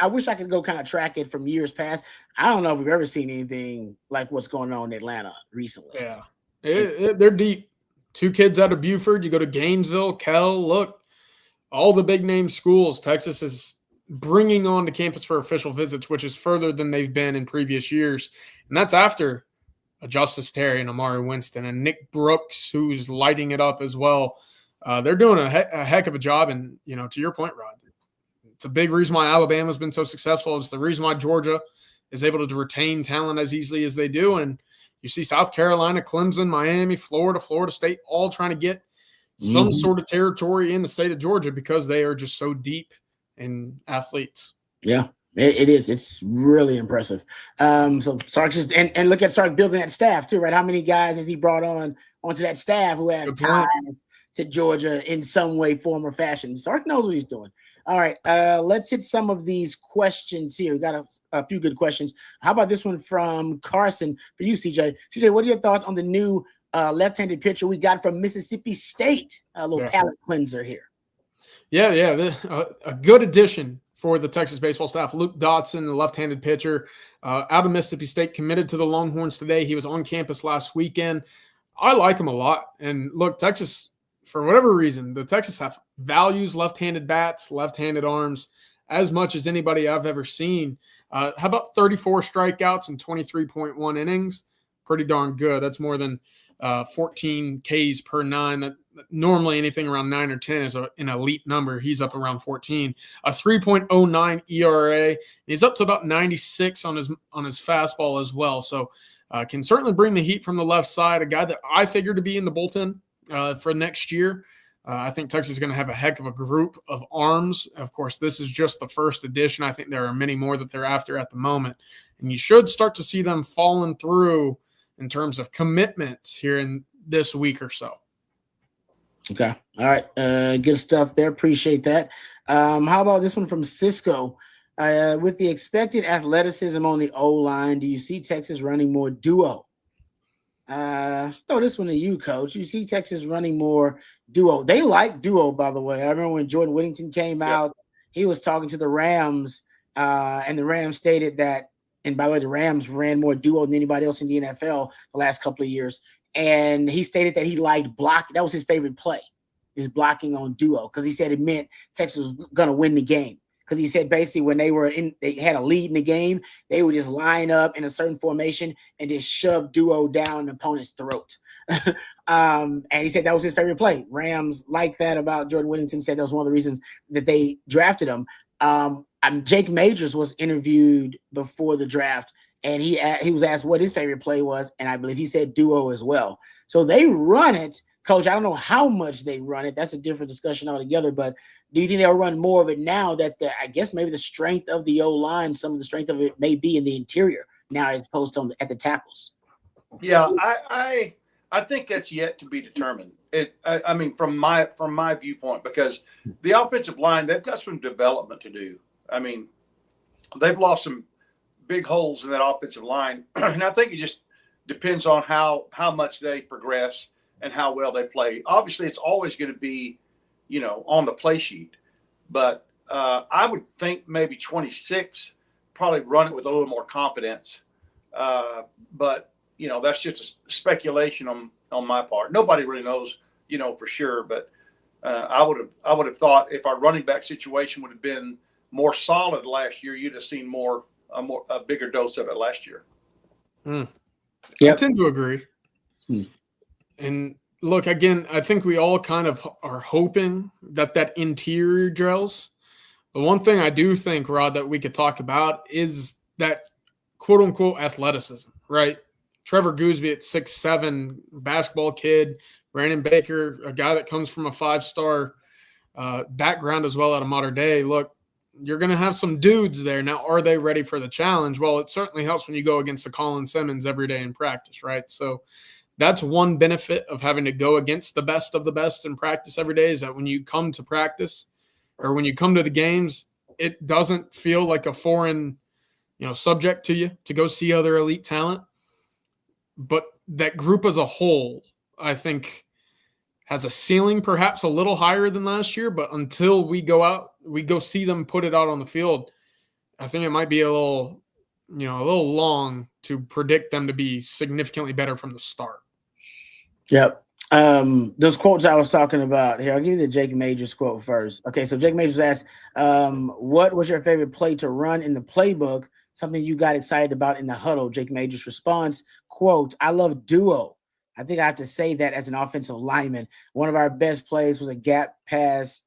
wish I could go kind of track it from years past. I don't know if we've ever seen anything like what's going on in Atlanta recently. Yeah, they're deep. 2 kids out of Buford. You go to Gainesville, Kell. Look, all the big name schools, Texas is bringing on to campus for official visits, which is further than they've been in previous years. And that's after a Justice Terry and Amari Winston and Nick Brooks, who's lighting it up as well. They're doing a heck of a job. And, to your point, Rod, it's a big reason why Alabama's been so successful. It's the reason why Georgia is able to retain talent as easily as they do. And you see South Carolina, Clemson, Miami, Florida State, all trying to get some sort of territory in the state of Georgia because they are just so deep in athletes. Yeah, it is. It's really impressive. So Sark just and look at Sark building that staff too, right? How many guys has he brought onto that staff who have ties to Georgia in some way, form, or fashion? Sark knows what he's doing. All right, let's hit some of these questions here. We got a few good questions. How about this one from Carson for you, CJ? CJ, what are your thoughts on the new left-handed pitcher we got from Mississippi State? A little palate cleanser here. Yeah. A good addition for the Texas baseball staff. Luke Dotson, the left-handed pitcher, out of Mississippi State, committed to the Longhorns today. He was on campus last weekend. I like him a lot. And look, Texas, for whatever reason, the Texas staff values left-handed bats, left-handed arms as much as anybody I've ever seen. How about 34 strikeouts and 23.1 innings? Pretty darn good. That's more than 14 Ks per 9. That normally anything around 9 or 10 is an elite number. He's up around 14. A 3.09 ERA. And he's up to about 96 on his fastball as well. So can certainly bring the heat from the left side. A guy that I figured to be in the bullpen for next year. I think Texas is going to have a heck of a group of arms. Of course, this is just the first edition. I think there are many more that they're after at the moment. And you should start to see them falling through in terms of commitments here in this week or so. Okay. All right. Good stuff there. Appreciate that. How about this one from Cisco? With the expected athleticism on the O-line, do you see Texas running more duo? Throw this one to you, Coach. You see Texas running more duo. They like duo, by the way. I remember when Jordan Whittington came out, he was talking to the Rams, and the Rams stated that, and by the way, the Rams ran more duo than anybody else in the NFL the last couple of years. And he stated that he liked block. That was his favorite play, is blocking on duo, because he said it meant Texas was going to win the game. Because he said basically when they had a lead in the game, they would just line up in a certain formation and just shove duo down the opponent's throat. And he said that was his favorite play. Rams like that about Jordan Whittington. Said that was one of the reasons that they drafted him. Jake Majors was interviewed before the draft, and he was asked what his favorite play was, and I believe he said duo as well. So they run it. Coach, I don't know how much they run it. That's a different discussion altogether. But do you think they'll run more of it now that I guess maybe the strength of the O-line, some of the strength of it may be in the interior now as opposed to at the tackles? Yeah, I think that's yet to be determined. I mean, from my viewpoint, because the offensive line, they've got some development to do. I mean, they've lost some big holes in that offensive line, and I think it just depends on how much they progress and how well they play. Obviously, it's always going to be, on the play sheet. But I would think maybe 26, probably run it with a little more confidence. But, that's just a speculation on my part. Nobody really knows, for sure. But I would have thought if our running back situation would have been more solid last year, you'd have seen a bigger dose of it last year. Yep. I tend to agree. And look, again, I think we all kind of are hoping that interior gels. The one thing I do think, Rod, that we could talk about is that quote unquote athleticism, right? Trevor Gooseby at 6'7", basketball kid, Brandon Baker, a guy that comes from a 5-star background as well out of modern day. Look, you're going to have some dudes there. Now, are they ready for the challenge? Well, it certainly helps when you go against a Colin Simmons every day in practice, right? So that's one benefit of having to go against the best of the best in practice every day, is that when you come to practice or when you come to the games, it doesn't feel like a foreign, subject to you to go see other elite talent. But that group as a whole, I think, has a ceiling perhaps a little higher than last year. But until we go see them put it out on the field, I think it might be a little long to predict them to be significantly better from the start. Yep. Those quotes I was talking about here, I'll give you the Jake Majors quote first. Okay, so Jake Majors asked, what was your favorite play to run in the playbook? Something you got excited about in the huddle. Jake Majors responds, quote, I love duo. I think I have to say that as an offensive lineman. One of our best plays was a gap pass,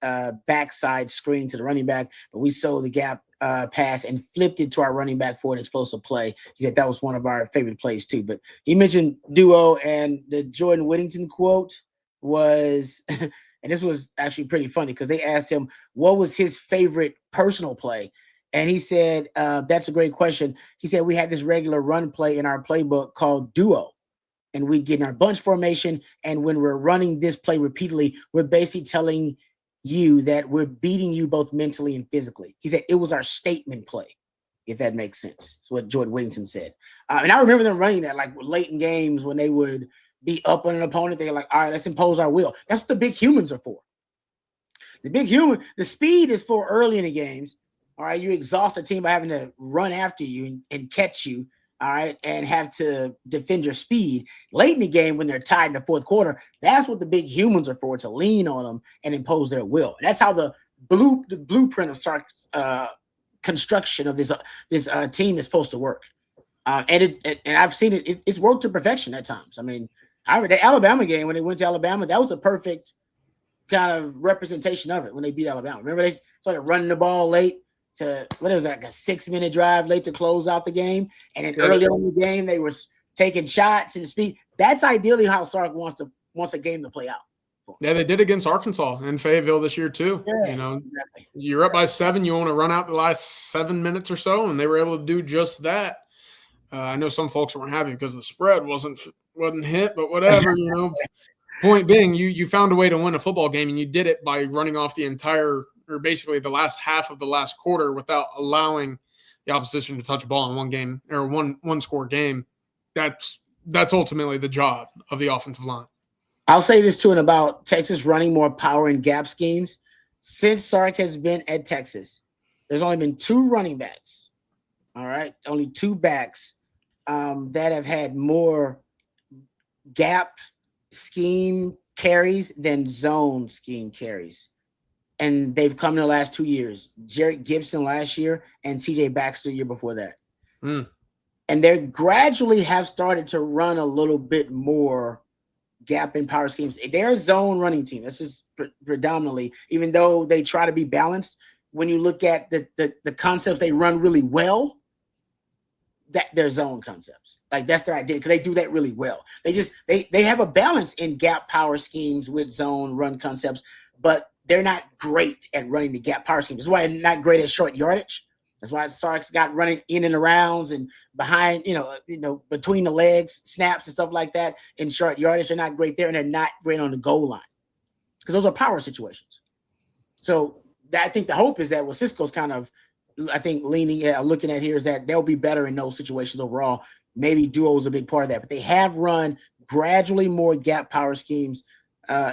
backside screen to the running back, but we sold the gap pass and flipped it to our running back for an explosive play. He said that was one of our favorite plays too. But he mentioned duo, and the Jordan Whittington quote was, and this was actually pretty funny because they asked him what was his favorite personal play. And he said, that's a great question. He said, we had this regular run play in our playbook called duo. And we'd get in our bunch formation. And when we're running this play repeatedly, we're basically telling you that we're beating you both mentally and physically. He said it was our statement play, if that makes sense. That's what Jordan Whittington said. And I remember them running that like late in games when they would be up on an opponent. They're like, all right, let's impose our will. That's what the big humans are for. The speed is for early in the games. All right, you exhaust a team by having to run after you and catch you. All right, and have to defend your speed late in the game when they're tied in the fourth quarter. That's what the big humans are for, to lean on them and impose their will. And that's how the blueprint of Sark's construction of this team is supposed to work. And I've seen it. It's worked to perfection at times. I mean, I remember the Alabama game when they went to Alabama. That was a perfect kind of representation of it when they beat Alabama. Remember they started running the ball late. To what it was like a 6-minute drive late to close out the game, and then early on in the game they were taking shots and speed. That's ideally how Sark wants a game to play out. Yeah, they did against Arkansas and Fayetteville this year too. Yeah, exactly. You're up by 7, you want to run out the last 7 minutes or so, and they were able to do just that. I know some folks weren't happy because the spread wasn't hit, but whatever. Point being, you found a way to win a football game, and you did it by running off the entire, or basically the last half of the last quarter, without allowing the opposition to touch a ball in one game or one score game. That's ultimately the job of the offensive line. I'll say this too, and about Texas running more power and gap schemes. Since Sark has been at Texas, there's only been 2 running backs. All right, only 2 backs that have had more gap scheme carries than zone scheme carries. And they've come in the last 2 years. Jarrett Gibson last year and CJ Baxter the year before that. And they gradually have started to run a little bit more gap and power schemes. They're a zone running team. That's just predominantly, even though they try to be balanced. When you look at the concepts they run really well, that they're zone concepts. Like that's their idea because they do that really well. They have a balance in gap power schemes with zone run concepts, but they're not great at running the gap power scheme. That's why they're not great at short yardage. That's why Sark's got running in and arounds and behind, between the legs, snaps and stuff like that in short yardage. They're not great there, and they're not great on the goal line because those are power situations. So I think the hope is that what Cisco's kind of, I think, looking at here is that they'll be better in those situations overall. Maybe duo is a big part of that, but they have run gradually more gap power schemes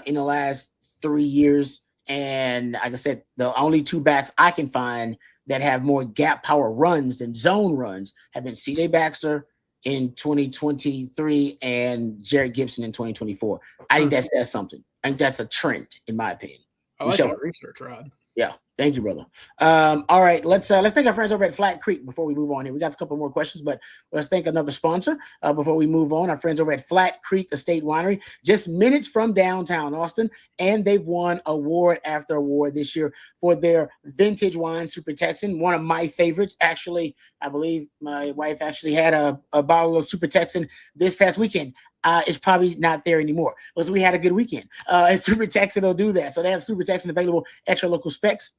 in the last 3 years. And like I said, the only 2 backs I can find that have more gap power runs than zone runs have been CJ Baxter in 2023 and Jarrett Gibson in 2024. I think that says something. I think that's a trend, in my opinion. I like that research, Rod. Yeah. Thank you, brother. All right, let's thank our friends over at Flat Creek before we move on here. We got a couple more questions, but let's thank another sponsor before we move on. Our friends over at Flat Creek Estate Winery, just minutes from downtown Austin, and they've won award after award this year for their vintage wine, Super Texan. One of my favorites, actually. I believe my wife actually had a bottle of Super Texan this past weekend. It's probably not there anymore, because we had a good weekend. And Super Texan will do that. So they have Super Texan available at your local specs.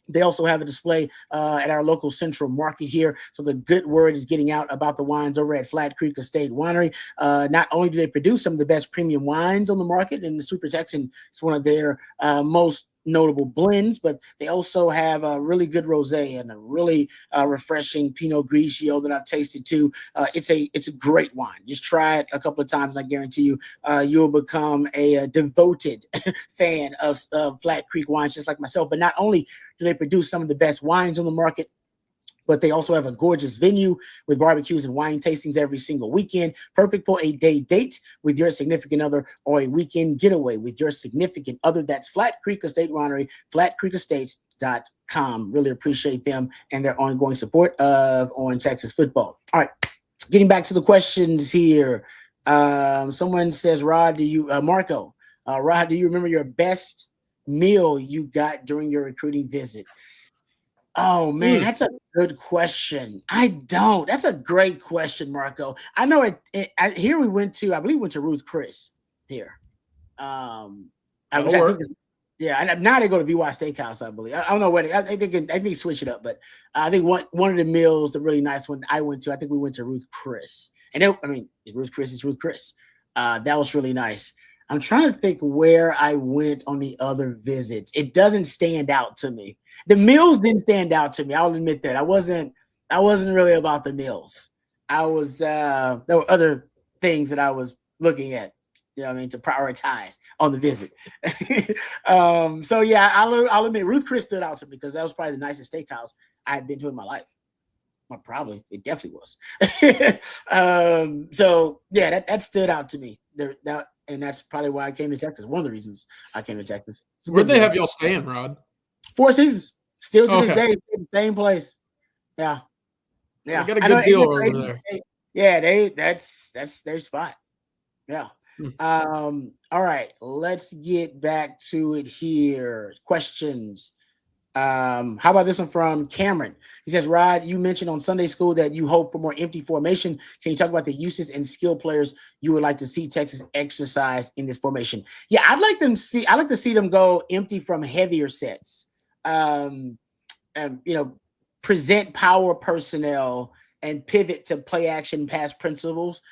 They also have a display at our local central market here. So the good word is getting out about the wines over at Flat Creek Estate Winery. Not only do they produce some of the best premium wines on the market, and the Super Texan is one of their most notable blends, but they also have a really good rosé and a really refreshing Pinot Grigio that I've tasted too. It's a great wine. Just try it a couple of times, and I guarantee you, you'll become a devoted fan of Flat Creek wines, just like myself. But not only do they produce some of the best wines on the market, but they also have a gorgeous venue with barbecues and wine tastings every single weekend. Perfect for a day date with your significant other or a weekend getaway with your significant other. That's Flat Creek Estate Winery, flatcreekestates.com. Really appreciate them and their ongoing support of On Texas football. All right, getting back to the questions here. Someone says, Rod, Marco, Rod, do you remember your best meal you got during your recruiting visit? Oh man, that's a good question. I don't. That's a great question, Marco. I know here we went to, I believe we went to Ruth Chris here. I think, and now they go to VY Steakhouse, I believe. I don't know what I think they switch it up, but I think one of the meals, the really nice one I went to, I think we went to Ruth Chris. And Ruth Chris is Ruth Chris. That was really nice. I'm trying to think where I went on the other visits. It doesn't stand out to me. The meals didn't stand out to me. I'll admit that. I wasn't really about the meals. There were other things that I was looking at, to prioritize on the visit. So yeah, I'll admit Ruth Chris stood out to me because that was probably the nicest steakhouse I had been to in my life. Well, probably it definitely was. So yeah, that stood out to me. And that's probably why I came to Texas. One of the reasons I came to Texas. Where'd they have y'all staying, Rod? Four Seasons. Still to this day, same place. Yeah. Yeah. They got a good deal over there. Yeah, that's their spot. Yeah. All right. Let's get back to it here. Questions. How about this one from Cameron? He says, Rod, you mentioned on Sunday school that you hope for more empty formation. Can you talk about the uses and skill players you would like to see Texas exercise in this formation? Yeah, I'd like to see them go empty from heavier sets. And present power personnel and pivot to play action pass principles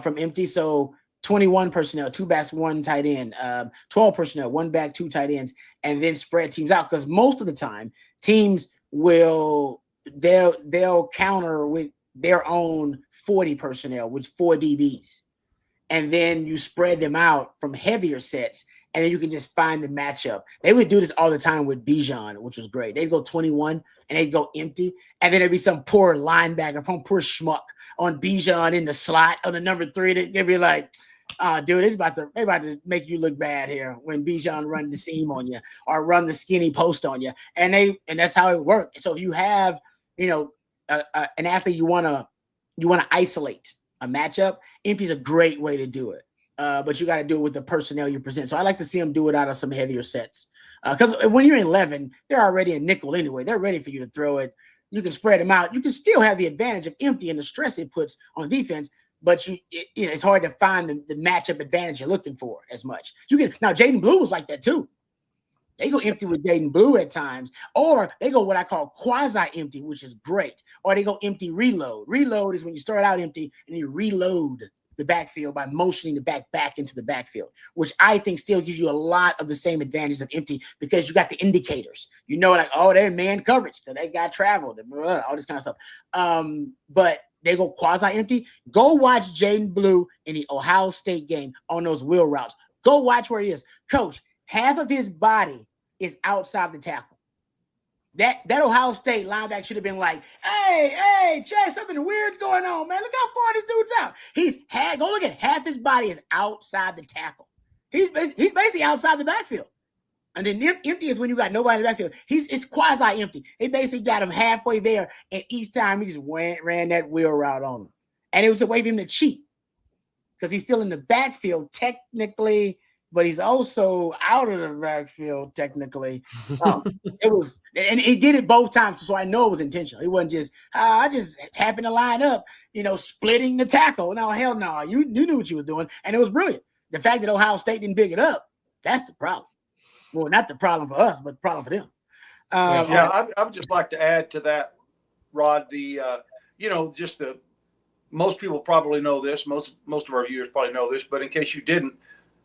from empty. So 21 personnel, 2 backs, 1 tight end, 12 personnel, 1 back, 2 tight ends, and then spread teams out. Because most of the time, teams they'll counter with their own 40 personnel, with 4 DBs. And then you spread them out from heavier sets, and then you can just find the matchup. They would do this all the time with Bijan, which was great. They'd go 21 and they'd go empty, and then there'd be some poor linebacker, poor schmuck on Bijan in the slot on the number 3. They'd be like, dude, they're about to make you look bad here when Bijan run the seam on you or run the skinny post on you. And that's how it worked. So if you have, an athlete you want to isolate a matchup, empty is a great way to do it. But you got to do it with the personnel you present. So I like to see them do it out of some heavier sets. Because when you're in 11, they're already a nickel anyway. They're ready for you to throw it. You can spread them out. You can still have the advantage of empty and the stress it puts on defense. But it's hard to find the matchup advantage you're looking for as much. Now Jaden Blue was like that too. They go empty with Jaden Blue at times, or they go what I call quasi-empty, which is great. Or they go empty reload. Reload is when you start out empty and you reload the backfield by motioning the back into the backfield, which I think still gives you a lot of the same advantages of empty because you got the indicators. They're man coverage because they got traveled and all this kind of stuff. But they go quasi-empty. Go watch Jaden Blue in the Ohio State game on those wheel routes. Go watch where he is. Coach, half of his body is outside the tackle. That Ohio State linebacker should have been like, hey, Chad, something weird's going on, man. Look how far this dude's out. Go look at half his body is outside the tackle. He's basically outside the backfield. And then empty is when you got nobody in the backfield. It's quasi-empty. They basically got him halfway there, and each time he just ran that wheel route on him. And it was a way for him to cheat because he's still in the backfield technically, but he's also out of the backfield technically. And he did it both times, so I know it was intentional. It wasn't just, I just happened to line up, splitting the tackle. No, hell no. You knew what you was doing, and it was brilliant. The fact that Ohio State didn't pick it up, that's the problem. Well, not the problem for us, but the problem for them. I would just like to add to that, Rod, most people probably know this. Most of our viewers probably know this, but in case you didn't,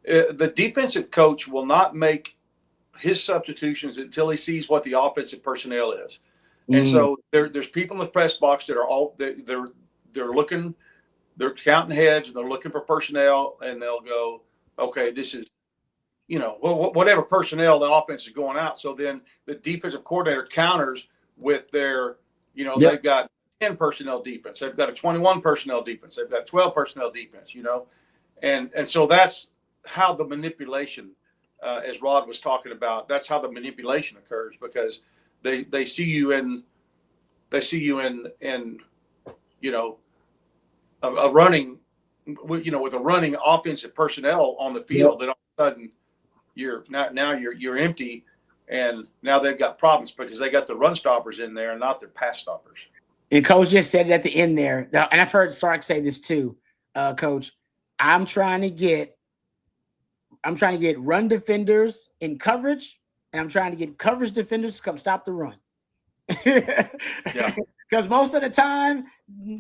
the defensive coach will not make his substitutions until he sees what the offensive personnel is. And so there's people in the press box that are they're looking, they're counting heads, and they're looking for personnel, and they'll go, okay, this is, whatever personnel the offense is going out. So then the defensive coordinator counters with their, You know, Yep. they've got 10 personnel defense. They've got a 21 personnel defense. They've got 12 personnel defense, you know. And so that's how the manipulation, as Rod was talking about, that's how the manipulation occurs, because they see you in, you know, a running, you know, with a running offensive personnel on the field, then all of a sudden you're empty, and now they've got problems because they got the run stoppers in there and not their pass stoppers. And Coach just said it at the end there, and I've heard Sark say this too, Coach. I'm trying to get run defenders in coverage, and I'm trying to get coverage defenders to come stop the run. Yeah. Because most of the time,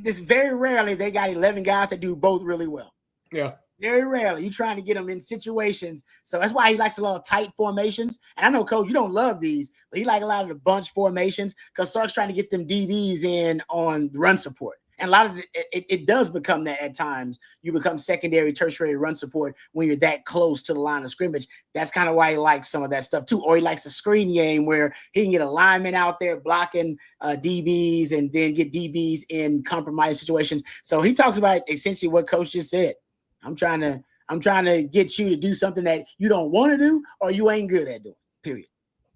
it's very rarely they got 11 guys that do both really well. Yeah. Very rarely. You're trying to get them in situations. So that's why he likes a lot of tight formations. And I know, Coach, you don't love these, but he like a lot of the bunch formations because Sark's trying to get them DBs in on the run support. And a lot of it does become that at times. You become secondary, tertiary run support when you're that close to the line of scrimmage. That's kind of why he likes some of that stuff too. Or he likes a screen game where he can get a lineman out there blocking DBs and then get DBs in compromised situations. So he talks about essentially what Coach just said. I'm trying to get you to do something that you don't want to do or you ain't good at doing, period.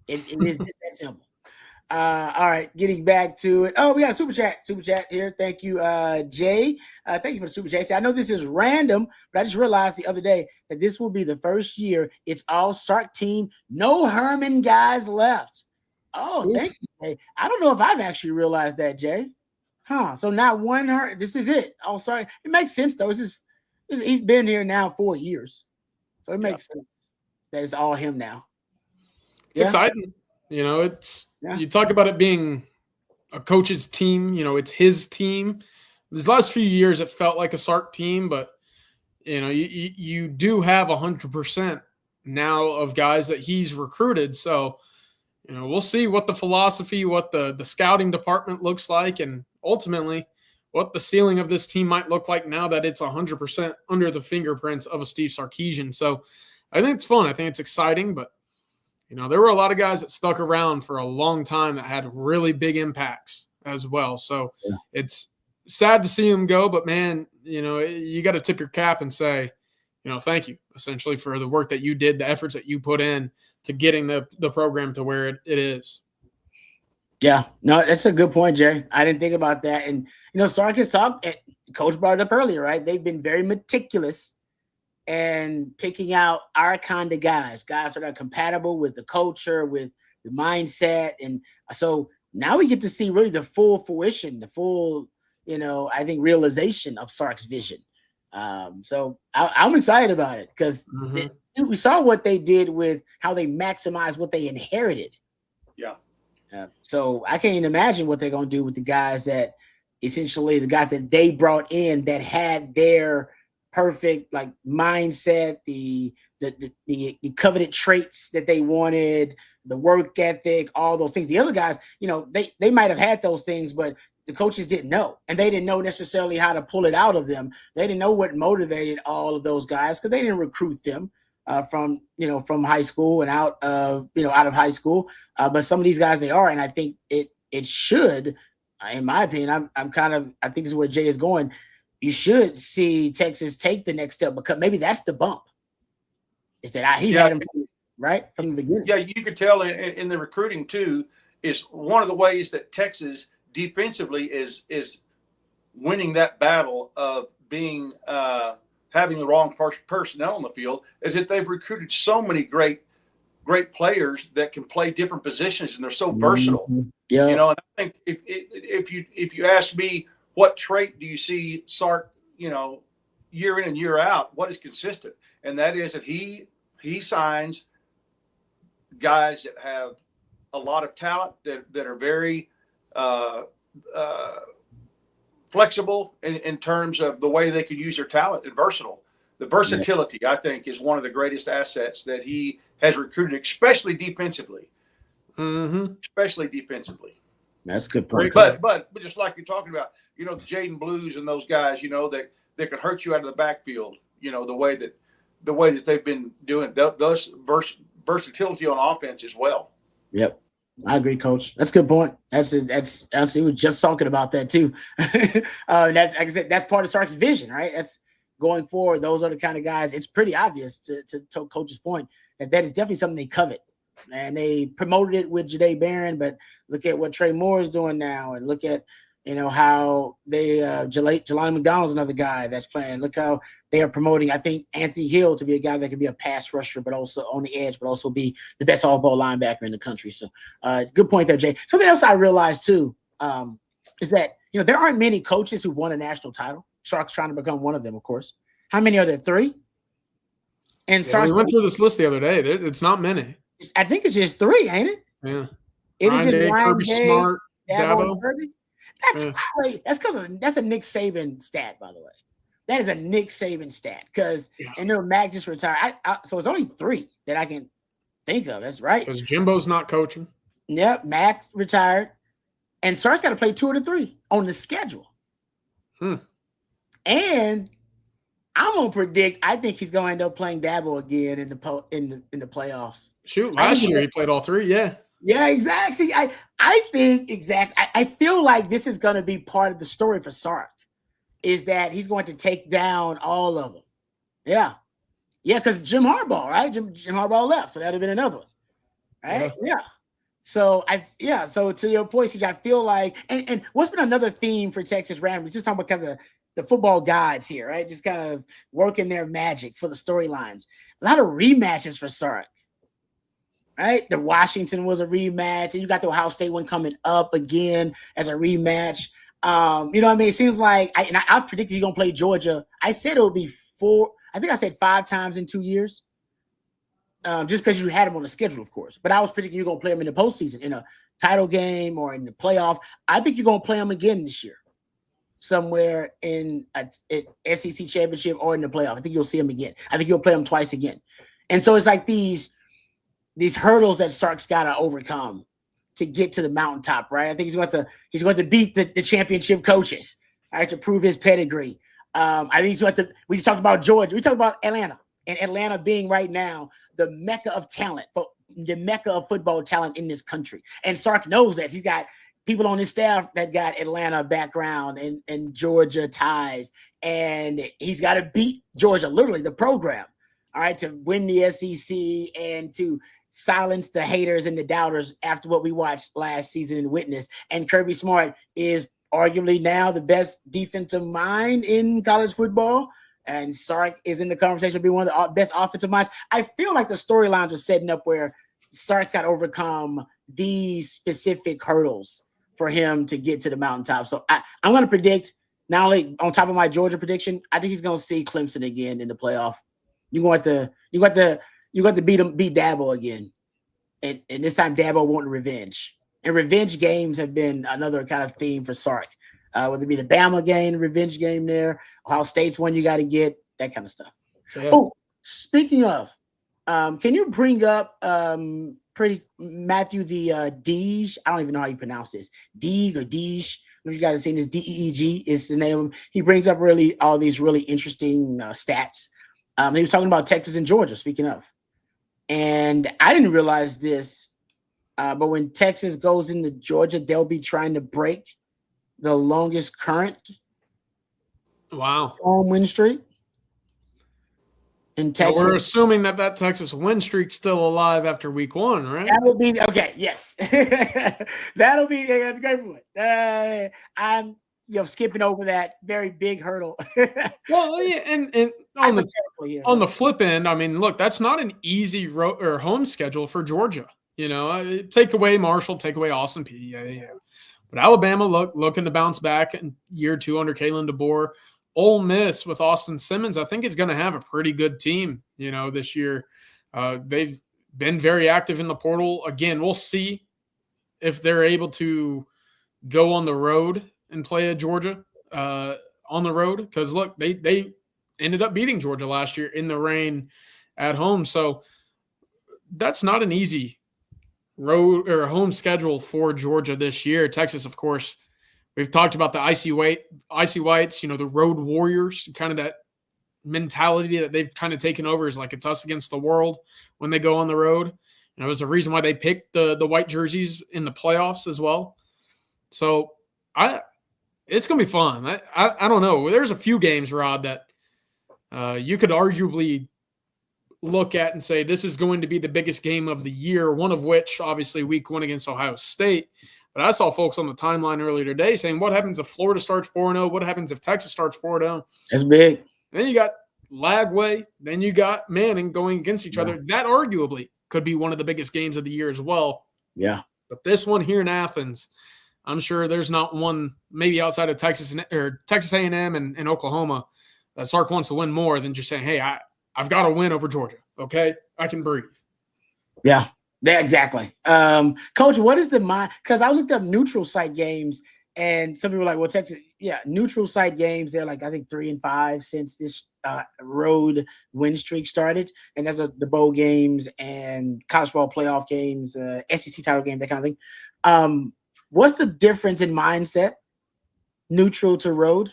It is just that simple. All right, getting back to it. Oh, we got a super chat here. Thank you, Jay. Thank you for the super chat. See, I know this is random, but I just realized the other day that this will be the first year it's all Sark team, no Herman guys left. Oh, thank you, Jay. I don't know if I've actually realized that, Jay. Huh? So not one Herman. This is it. Oh, sorry. It makes sense though. He's been here now 4 years, so it makes sense that it's all him now. It's exciting. You know, you talk about it being a coach's team, you know, it's his team. These last few years, it felt like a Sark team, but, you know, you do have 100% now of guys that he's recruited. So, you know, we'll see what the philosophy, what the scouting department looks like, and ultimately what the ceiling of this team might look like now that it's 100% under the fingerprints of a Steve Sarkisian. So I think it's fun. I think it's exciting, but you know, there were a lot of guys that stuck around for a long time that had really big impacts as well. So it's sad to see him go, but man, you know, you got to tip your cap and say, you know, thank you essentially for the work that you did, the efforts that you put in to getting the program to where it is. Yeah, no, that's a good point, Jay. I didn't think about that. And, you know, Sarkis Coach brought it up earlier, right? They've been very meticulous and picking out our kind of guys that are compatible with the culture, with the mindset. And so now we get to see really the full fruition, the full, you know, I think realization of Sark's vision. So I'm excited about it because we saw what they did with how they maximized what they inherited. Yeah. So I can't even imagine what they're going to do with the guys that essentially the guys that they brought in that had their perfect like mindset, the coveted traits that they wanted, the work ethic, all those things. The other guys, you know, they might have had those things, but the coaches didn't know, and they didn't know necessarily how to pull it out of them. They didn't know what motivated all of those guys because they didn't recruit them from high school and out of high school. But some of these guys they are, and I think it should, in my opinion, I think this is where Jay is going. You should see Texas take the next step because maybe that's the bump. Is that he had him right from the beginning? Yeah, you could tell in the recruiting too. Is one of the ways that Texas defensively is winning that battle of being having the wrong personnel on the field is that they've recruited so many great players that can play different positions and they're so versatile. Yeah, you know, and I think if you ask me, what trait do you see Sark, you know, year in and year out? What is consistent? And that is that he signs guys that have a lot of talent that are very flexible in terms of the way they could use their talent and versatile. The versatility, I think, is one of the greatest assets that he has recruited, especially defensively. Especially defensively. That's a good point. But just like you're talking about, you know, the Jaden Blues and those guys, you know, that can hurt you out of the backfield, you know, the way that they've been doing those versatility on offense as well. Yep. I agree, Coach. That's a good point. That's we were just talking about that too. That's like I said, that's part of Sark's vision, right? That's going forward. Those are the kind of guys. It's pretty obvious to Coach's point that is definitely something they covet, and they promoted it with Jahdae Barron. But look at what Trey Moore is doing now, and look at how they Jelani McDonald's another guy that's playing. Look how they are promoting. I think Anthony Hill to be a guy that can be a pass rusher, but also on the edge, but also be the best all-ball linebacker in the country. So, good point there, Jay. Something else I realized too is that there aren't many coaches who won a national title. Sark's trying to become one of them, of course. How many are there? 3. And we went through this list the other day. It's not many. I think it's just 3, ain't it? Yeah. It's just Ryan Kirby Day, Smart, Dabo, Dabo. Kirby. That's crazy. That's because that's a Nick Saban stat, by the way. That is a Nick Saban stat because Mac just retired. So it's only 3 that I can think of. That's right. Because Jimbo's not coaching. Yep, Mac retired, and Sark's got to play 2 of the 3 on the schedule. And I'm gonna predict. I think he's gonna end up playing Dabo again in the playoffs. Shoot, last year he played all 3. Yeah. Yeah, exactly. I think exactly. I feel like this is going to be part of the story for Sark, is that he's going to take down all of them. Yeah, because Jim Harbaugh, right? Jim Harbaugh left, so that'd have been another one, right? Yeah. So So to your point, CJ, I feel like, and what's been another theme for Texas randomly? Just talking about kind of the football gods here, right? Just kind of working their magic for the storylines. A lot of rematches for Sark. Right, the Washington was a rematch, and you got the Ohio State one coming up again as a rematch. What I mean? It seems like I predicted he's gonna play Georgia. I said it would be 4. I think I said 5 times in 2 years, just because you had him on the schedule, of course. But I was predicting you're gonna play him in the postseason, in a title game or in the playoff. I think you're gonna play him again this year, somewhere in an SEC championship or in the playoff. I think you'll see him again. I think you'll play him twice again, and so it's like these hurdles that Sark's got to overcome to get to the mountaintop, right? I think he's going to beat the championship coaches, right, to prove his pedigree. I think he's going to. We talked about Georgia. We talked about Atlanta, and Atlanta being right now the mecca of talent, the mecca of football talent in this country. And Sark knows that. He's got people on his staff that got Atlanta background and Georgia ties, and he's got to beat Georgia, literally the program, all right, to win the SEC and to silence the haters and the doubters after what we watched last season and witnessed. And Kirby Smart is arguably now the best defensive mind in college football. And Sark is in the conversation to be one of the best offensive minds. I feel like the storylines are setting up where Sark's got to overcome these specific hurdles for him to get to the mountaintop. So I'm going to predict, not only on top of my Georgia prediction, I think he's going to see Clemson again in the playoff. You got to beat Dabo again, and this time Dabo wanting revenge. And revenge games have been another kind of theme for Sark. Whether it be the Bama game, the revenge game there, Ohio State's one you got to get, that kind of stuff. Yeah. Oh, speaking of, can you bring up Matthew the Deege? I don't even know how you pronounce this. Deeg or Deege. I don't know if you guys have seen this. Deeg is the name of him. He brings up all these really interesting stats. He was talking about Texas and Georgia, speaking of. And I didn't realize this, but when Texas goes into Georgia, they'll be trying to break the longest current home win streak in Texas. Now we're assuming that Texas win streak's still alive after week 1, right? That will be okay. Yes, that'll be a great point. I'm skipping over that very big hurdle. Well, yeah, and on the flip end, I mean, look, that's not an easy road or home schedule for Georgia. Take away Marshall, take away Austin Peay. Yeah. But Alabama looking to bounce back in year 2 under Kalen DeBoer. Ole Miss with Austin Simmons, I think is going to have a pretty good team, this year. They've been very active in the portal. Again, we'll see if they're able to go on the road and play at Georgia on the road. Because, look, they ended up beating Georgia last year in the rain at home. So that's not an easy road or home schedule for Georgia this year. Texas, of course, we've talked about the icy whites, the road warriors, kind of that mentality that they've kind of taken over is like it's us against the world when they go on the road. And it was the reason why they picked the white jerseys in the playoffs as well. So it's going to be fun. I don't know. There's a few games, Rod, that you could arguably look at and say this is going to be the biggest game of the year, one of which, obviously, week 1 against Ohio State. But I saw folks on the timeline earlier today saying, what happens if Florida starts 4-0? What happens if Texas starts 4-0? That's big. Then you got Lagway. Then you got Manning going against each other. That arguably could be one of the biggest games of the year as well. Yeah. But this one here in Athens, I'm sure there's not one, maybe outside of Texas A&M and Oklahoma, that Sark wants to win more than just saying, hey, I've got to win over Georgia. Okay, I can breathe. Yeah, exactly. Coach, what is the mind? Because I looked up neutral site games, and some people were like, well, Texas, neutral site games, they're like, I think 3-5 since this road win streak started. And that's the bowl games and college football playoff games, SEC title game, that kind of thing. What's the difference in mindset, neutral to road?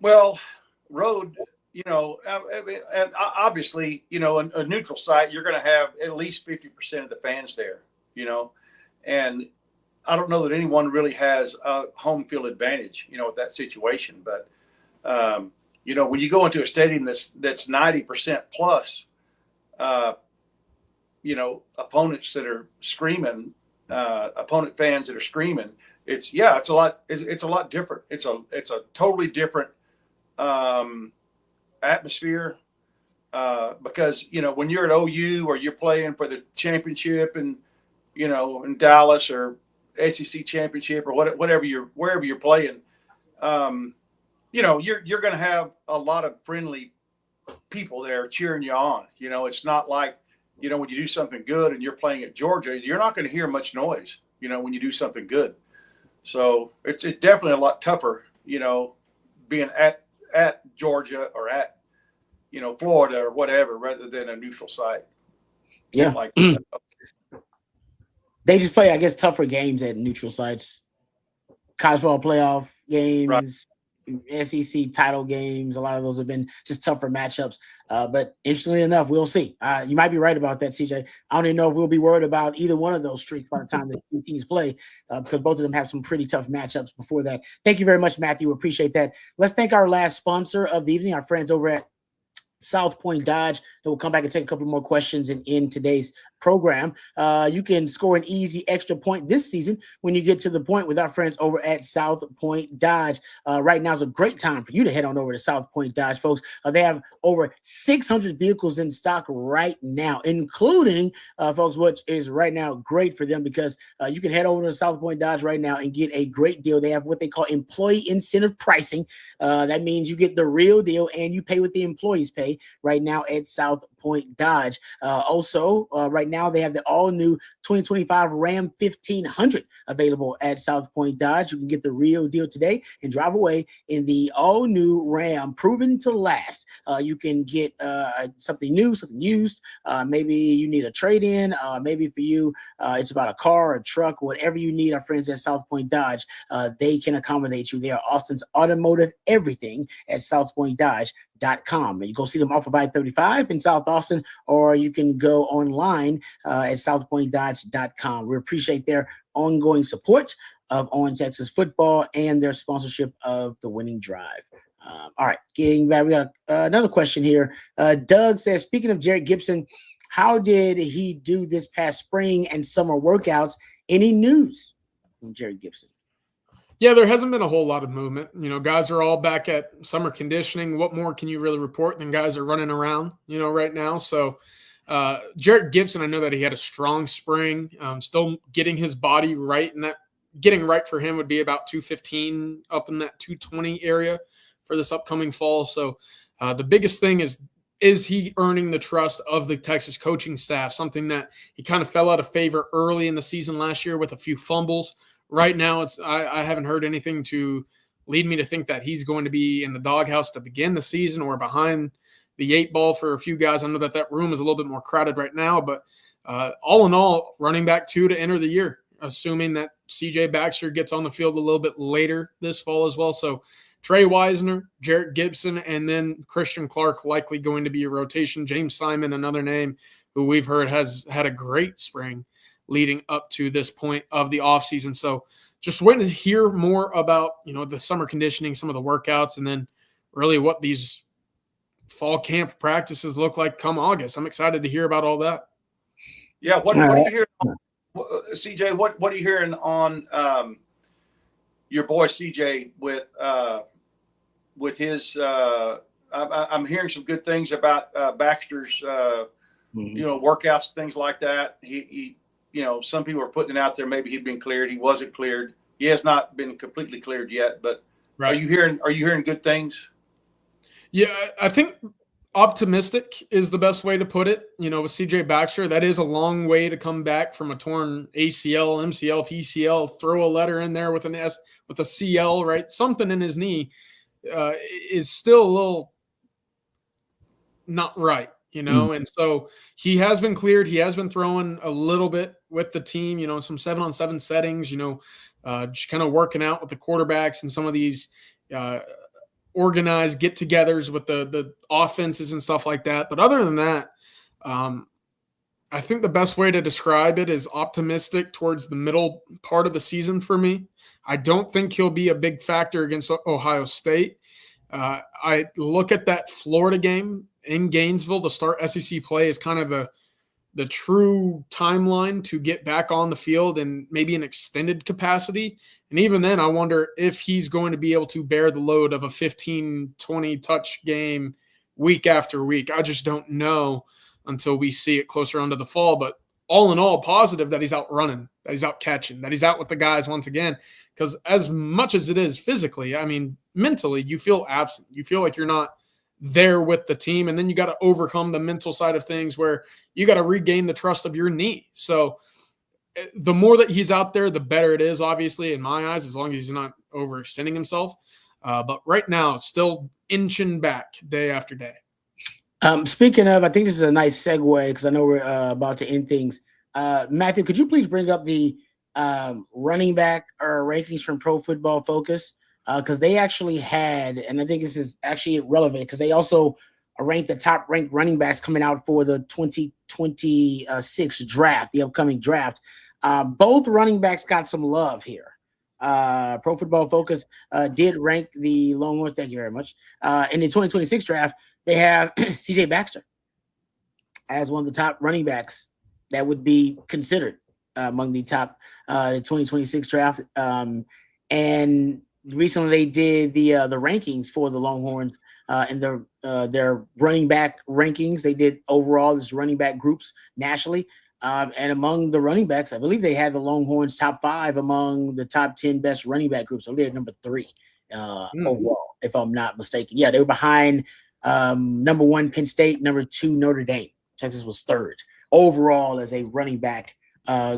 Well, road, and obviously, a neutral site, you're going to have at least 50% of the fans there, and I don't know that anyone really has a home field advantage, with that situation. But, when you go into a stadium that's 90% plus, opponents that are screaming, opponent fans that are screaming, it's a lot different. It's a totally different atmosphere, because when you're at OU or you're playing for the championship and in Dallas or SEC championship or wherever you're playing, you're going to have a lot of friendly people there cheering you on. It's not like when you do something good and you're playing at Georgia, you're not going to hear much noise when you do something good. So it's definitely a lot tougher being at Georgia or at Florida or whatever, rather than a neutral site. Yeah, like they just play, I guess, tougher games at neutral sites. College football playoff games, right. SEC title games. A lot of those have been just tougher matchups. But interestingly enough, we'll see. You might be right about that, CJ. I don't even know if we'll be worried about either one of those streaks by the time the two teams play, because both of them have some pretty tough matchups before that. Thank you very much, Matthew. Appreciate that. Let's thank our last sponsor of the evening, our friends over at South Point Dodge. Then we'll come back and take a couple more questions in today's program. You can score an easy extra point this season when you get to the point with our friends over at South Point Dodge. Right now is a great time for you to head on over to South Point Dodge, folks. They have over 600 vehicles in stock right now, including, folks, which is right now great for them because you can head over to South Point Dodge right now and get a great deal. They have what they call employee incentive pricing. That means you get the real deal and you pay what the employees pay right now at South Point Dodge. Also, right now they have the all-new 2025 Ram 1500 available at South Point Dodge. You can get the real deal today and drive away in the all-new Ram, proven to last. You can get something new, something used. Maybe you need a trade-in. Maybe for you, it's about a car, a truck, whatever you need. Our friends at South Point Dodge, they can accommodate you. They are Austin's automotive everything at southpointdodge.com. And you go see them off of I-35 in South Austin, or you can go online at southpointdodge.com. We appreciate their ongoing support of On Texas football and their sponsorship of the Winning Drive. All right, getting back, we got another question here. Doug says, speaking of Jared Gibson, how did he do this past spring and summer workouts? Any news from Jared Gibson? Yeah, there hasn't been a whole lot of movement. Guys are all back at summer conditioning. What more can you really report than guys are running around, right now? So Jarrett Gibson, I know that he had a strong spring, still getting his body right. And that getting right for him would be about 215 up in that 220 area for this upcoming fall. So the biggest thing is he earning the trust of the Texas coaching staff, something that he kind of fell out of favor early in the season last year with a few fumbles. Right now, I haven't heard anything to lead me to think that he's going to be in the doghouse to begin the season or behind the 8 ball for a few guys. I know that room is a little bit more crowded right now, but all in all, running back 2 to enter the year, assuming that CJ Baxter gets on the field a little bit later this fall as well. So Trey Wisner, Jarrett Gibson, and then Christian Clark likely going to be a rotation. James Simon, another name who we've heard has had a great spring leading up to this point of the offseason. So just waiting to hear more about, the summer conditioning, some of the workouts, and then really what these fall camp practices look like come August. I'm excited to hear about all that. Yeah. What are you hearing, CJ? What are you hearing on your boy CJ with his? I'm hearing some good things about Baxter's, workouts, things like that. He some people are putting it out there. Maybe he'd been cleared. He wasn't cleared. He has not been completely cleared yet. But right. Are you hearing good things? Yeah, I think optimistic is the best way to put it. With CJ Baxter, that is a long way to come back from a torn ACL, MCL, PCL. Throw a letter in there with an S, with a CL, right? Something in his knee is still a little not right, And so he has been cleared. He has been throwing a little bit with the team, some 7-on-7 settings, just kind of working out with the quarterbacks and some of these organized get-togethers with the offenses and stuff like that. But other than that, I think the best way to describe it is optimistic towards the middle part of the season for me. I don't think he'll be a big factor against Ohio State. I look at that Florida game in Gainesville to start SEC play as kind of the true timeline to get back on the field in maybe an extended capacity. And even then, I wonder if he's going to be able to bear the load of a 15-20 touch game week after week. I just don't know until we see it closer onto the fall. But all in all, positive that he's out running, that he's out catching, that he's out with the guys once again. Because as much as it is physically, I mean, mentally, you feel absent. You feel like you're not there with the team. And then you got to overcome the mental side of things where you got to regain the trust of your knee. So the more that he's out there, the better it is, obviously, in my eyes, as long as he's not overextending himself. But right now, it's still inching back day after day. Speaking of, I think this is a nice segue because I know we're about to end things. Matthew, could you please bring up the running back rankings from Pro Football Focus? Because they actually had, and I think this is actually relevant because they also ranked the top ranked running backs coming out for the 2026 draft, the upcoming draft. Both running backs got some love here. Pro Football Focus did rank the Longhorns, thank you very much. In the 2026 draft, they have CJ Baxter as one of the top running backs that would be considered among the top the 2026 draft. And recently they did the rankings for the Longhorns and their running back rankings. They did overall as running back groups nationally. And among the running backs, I believe they had the Longhorns top 5 among the top 10 best running back groups. So they're number 3 overall, if I'm not mistaken. Yeah, they were behind number 1 Penn State, number 2 Notre Dame. Texas was 3rd overall as a running back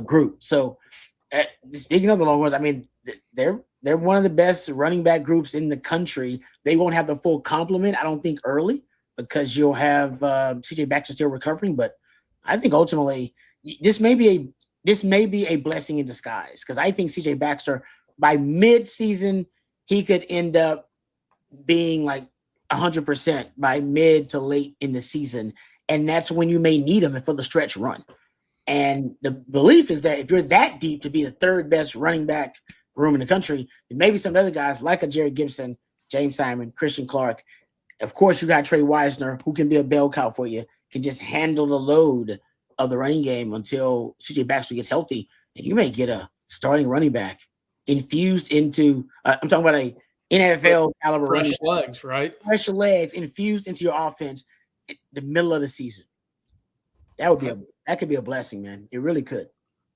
group. So speaking of the Longhorns, I mean, they're one of the best running back groups in the country. They won't have the full complement, I don't think, early because you'll have CJ Baxter still recovering. But I think ultimately this may be a blessing in disguise because I think CJ Baxter by mid-season he could end up being like 100% by mid to late in the season, and that's when you may need him for the stretch run. And the belief is that if you're that deep to be the 3rd best running back room in the country, then maybe some other guys like a Jerry Gibson, James Simon, Christian Clark. Of course, you got Trey Wisner, who can be a bell cow for you, can just handle the load of the running game until CJ Baxter gets healthy, and you may get a starting running back infused into. I'm talking about a NFL caliber fresh legs, right? Fresh legs infused into your offense in the middle of the season. That could be a blessing, man. It really could.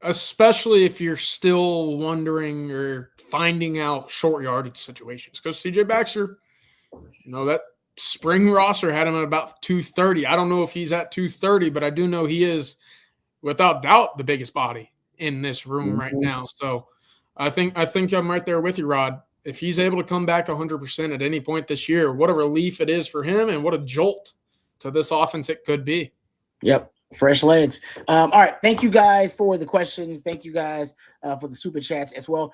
Especially if you're still wondering or finding out short yardage situations. Because CJ Baxter, that spring roster had him at about 230. I don't know if he's at 230, but I do know he is, without doubt, the biggest body in this room right now. So I think I'm right there with you, Rod. If he's able to come back 100% at any point this year, what a relief it is for him and what a jolt to this offense it could be. Yep. Fresh legs. All right. Thank you guys for the questions. Thank you guys for the super chats as well.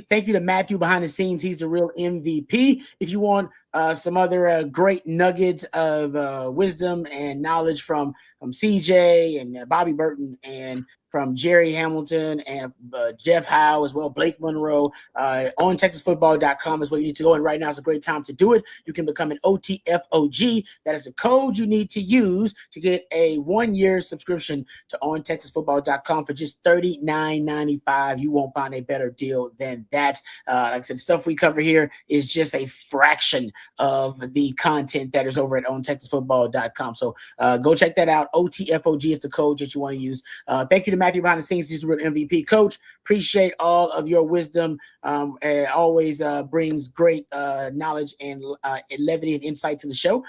Thank you to Matthew behind the scenes. He's the real MVP. If you want some other great nuggets of wisdom and knowledge from CJ and Bobby Burton and from Jerry Hamilton and Jeff Howe as well, Blake Monroe, on TexasFootball.com is where you need to go. And right now is a great time to do it. You can become an OTFOG. That is a code you need to use to get a 1-year subscription to OnTexasFootball.com for just $39.95. You won't find a better deal than that. Like I said, the stuff we cover here is just a fraction of the content that is over at OnTexasFootball.com. So go check that out. OTFOG is the code that you want to use. Thank you to Matthew behind the scenes. He's the real MVP. Coach, appreciate all of your wisdom. It always brings great knowledge and levity and insight to the show.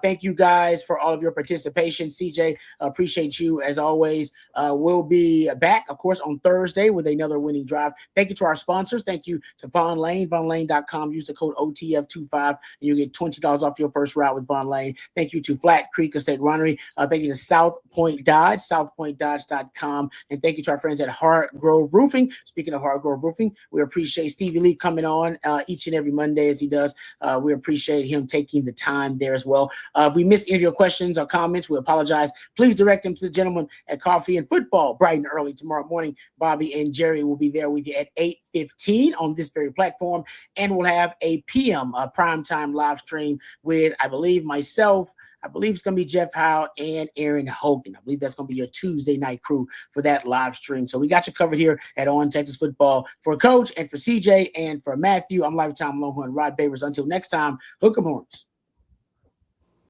Thank you guys for all of your participation. CJ, appreciate you as always. We'll be back, of course, on Thursday with another winning drive. Thank you to our sponsors. Thank you to Von Lane, vonlane.com. Use the code OTF25 and you get $20 off your first route with Von Lane. Thank you to Flat Creek Estate Winery. Thank you to South Point Dodge, southpointdodge.com. And thank you to our friends at Hargrove Roofing. Speaking of Hargrove Roofing, we appreciate Stevie Lee coming on each and every Monday as he does. We appreciate him taking the time there as well. If we missed any of your questions or comments, we apologize. Please direct them to the gentleman at Coffee and Football bright and early tomorrow morning. Bobby and Jerry will be there with you at 8:15 on this very platform. And we'll have a PM, primetime live stream with, I believe, myself. I believe it's going to be Jeff Howe and Aaron Hogan. I believe that's going to be your Tuesday night crew for that live stream. So we got you covered here at On Texas Football. For Coach and for CJ and for Matthew, I'm Lifetime Longhorn Rod Babers. Until next time, hook 'em horns.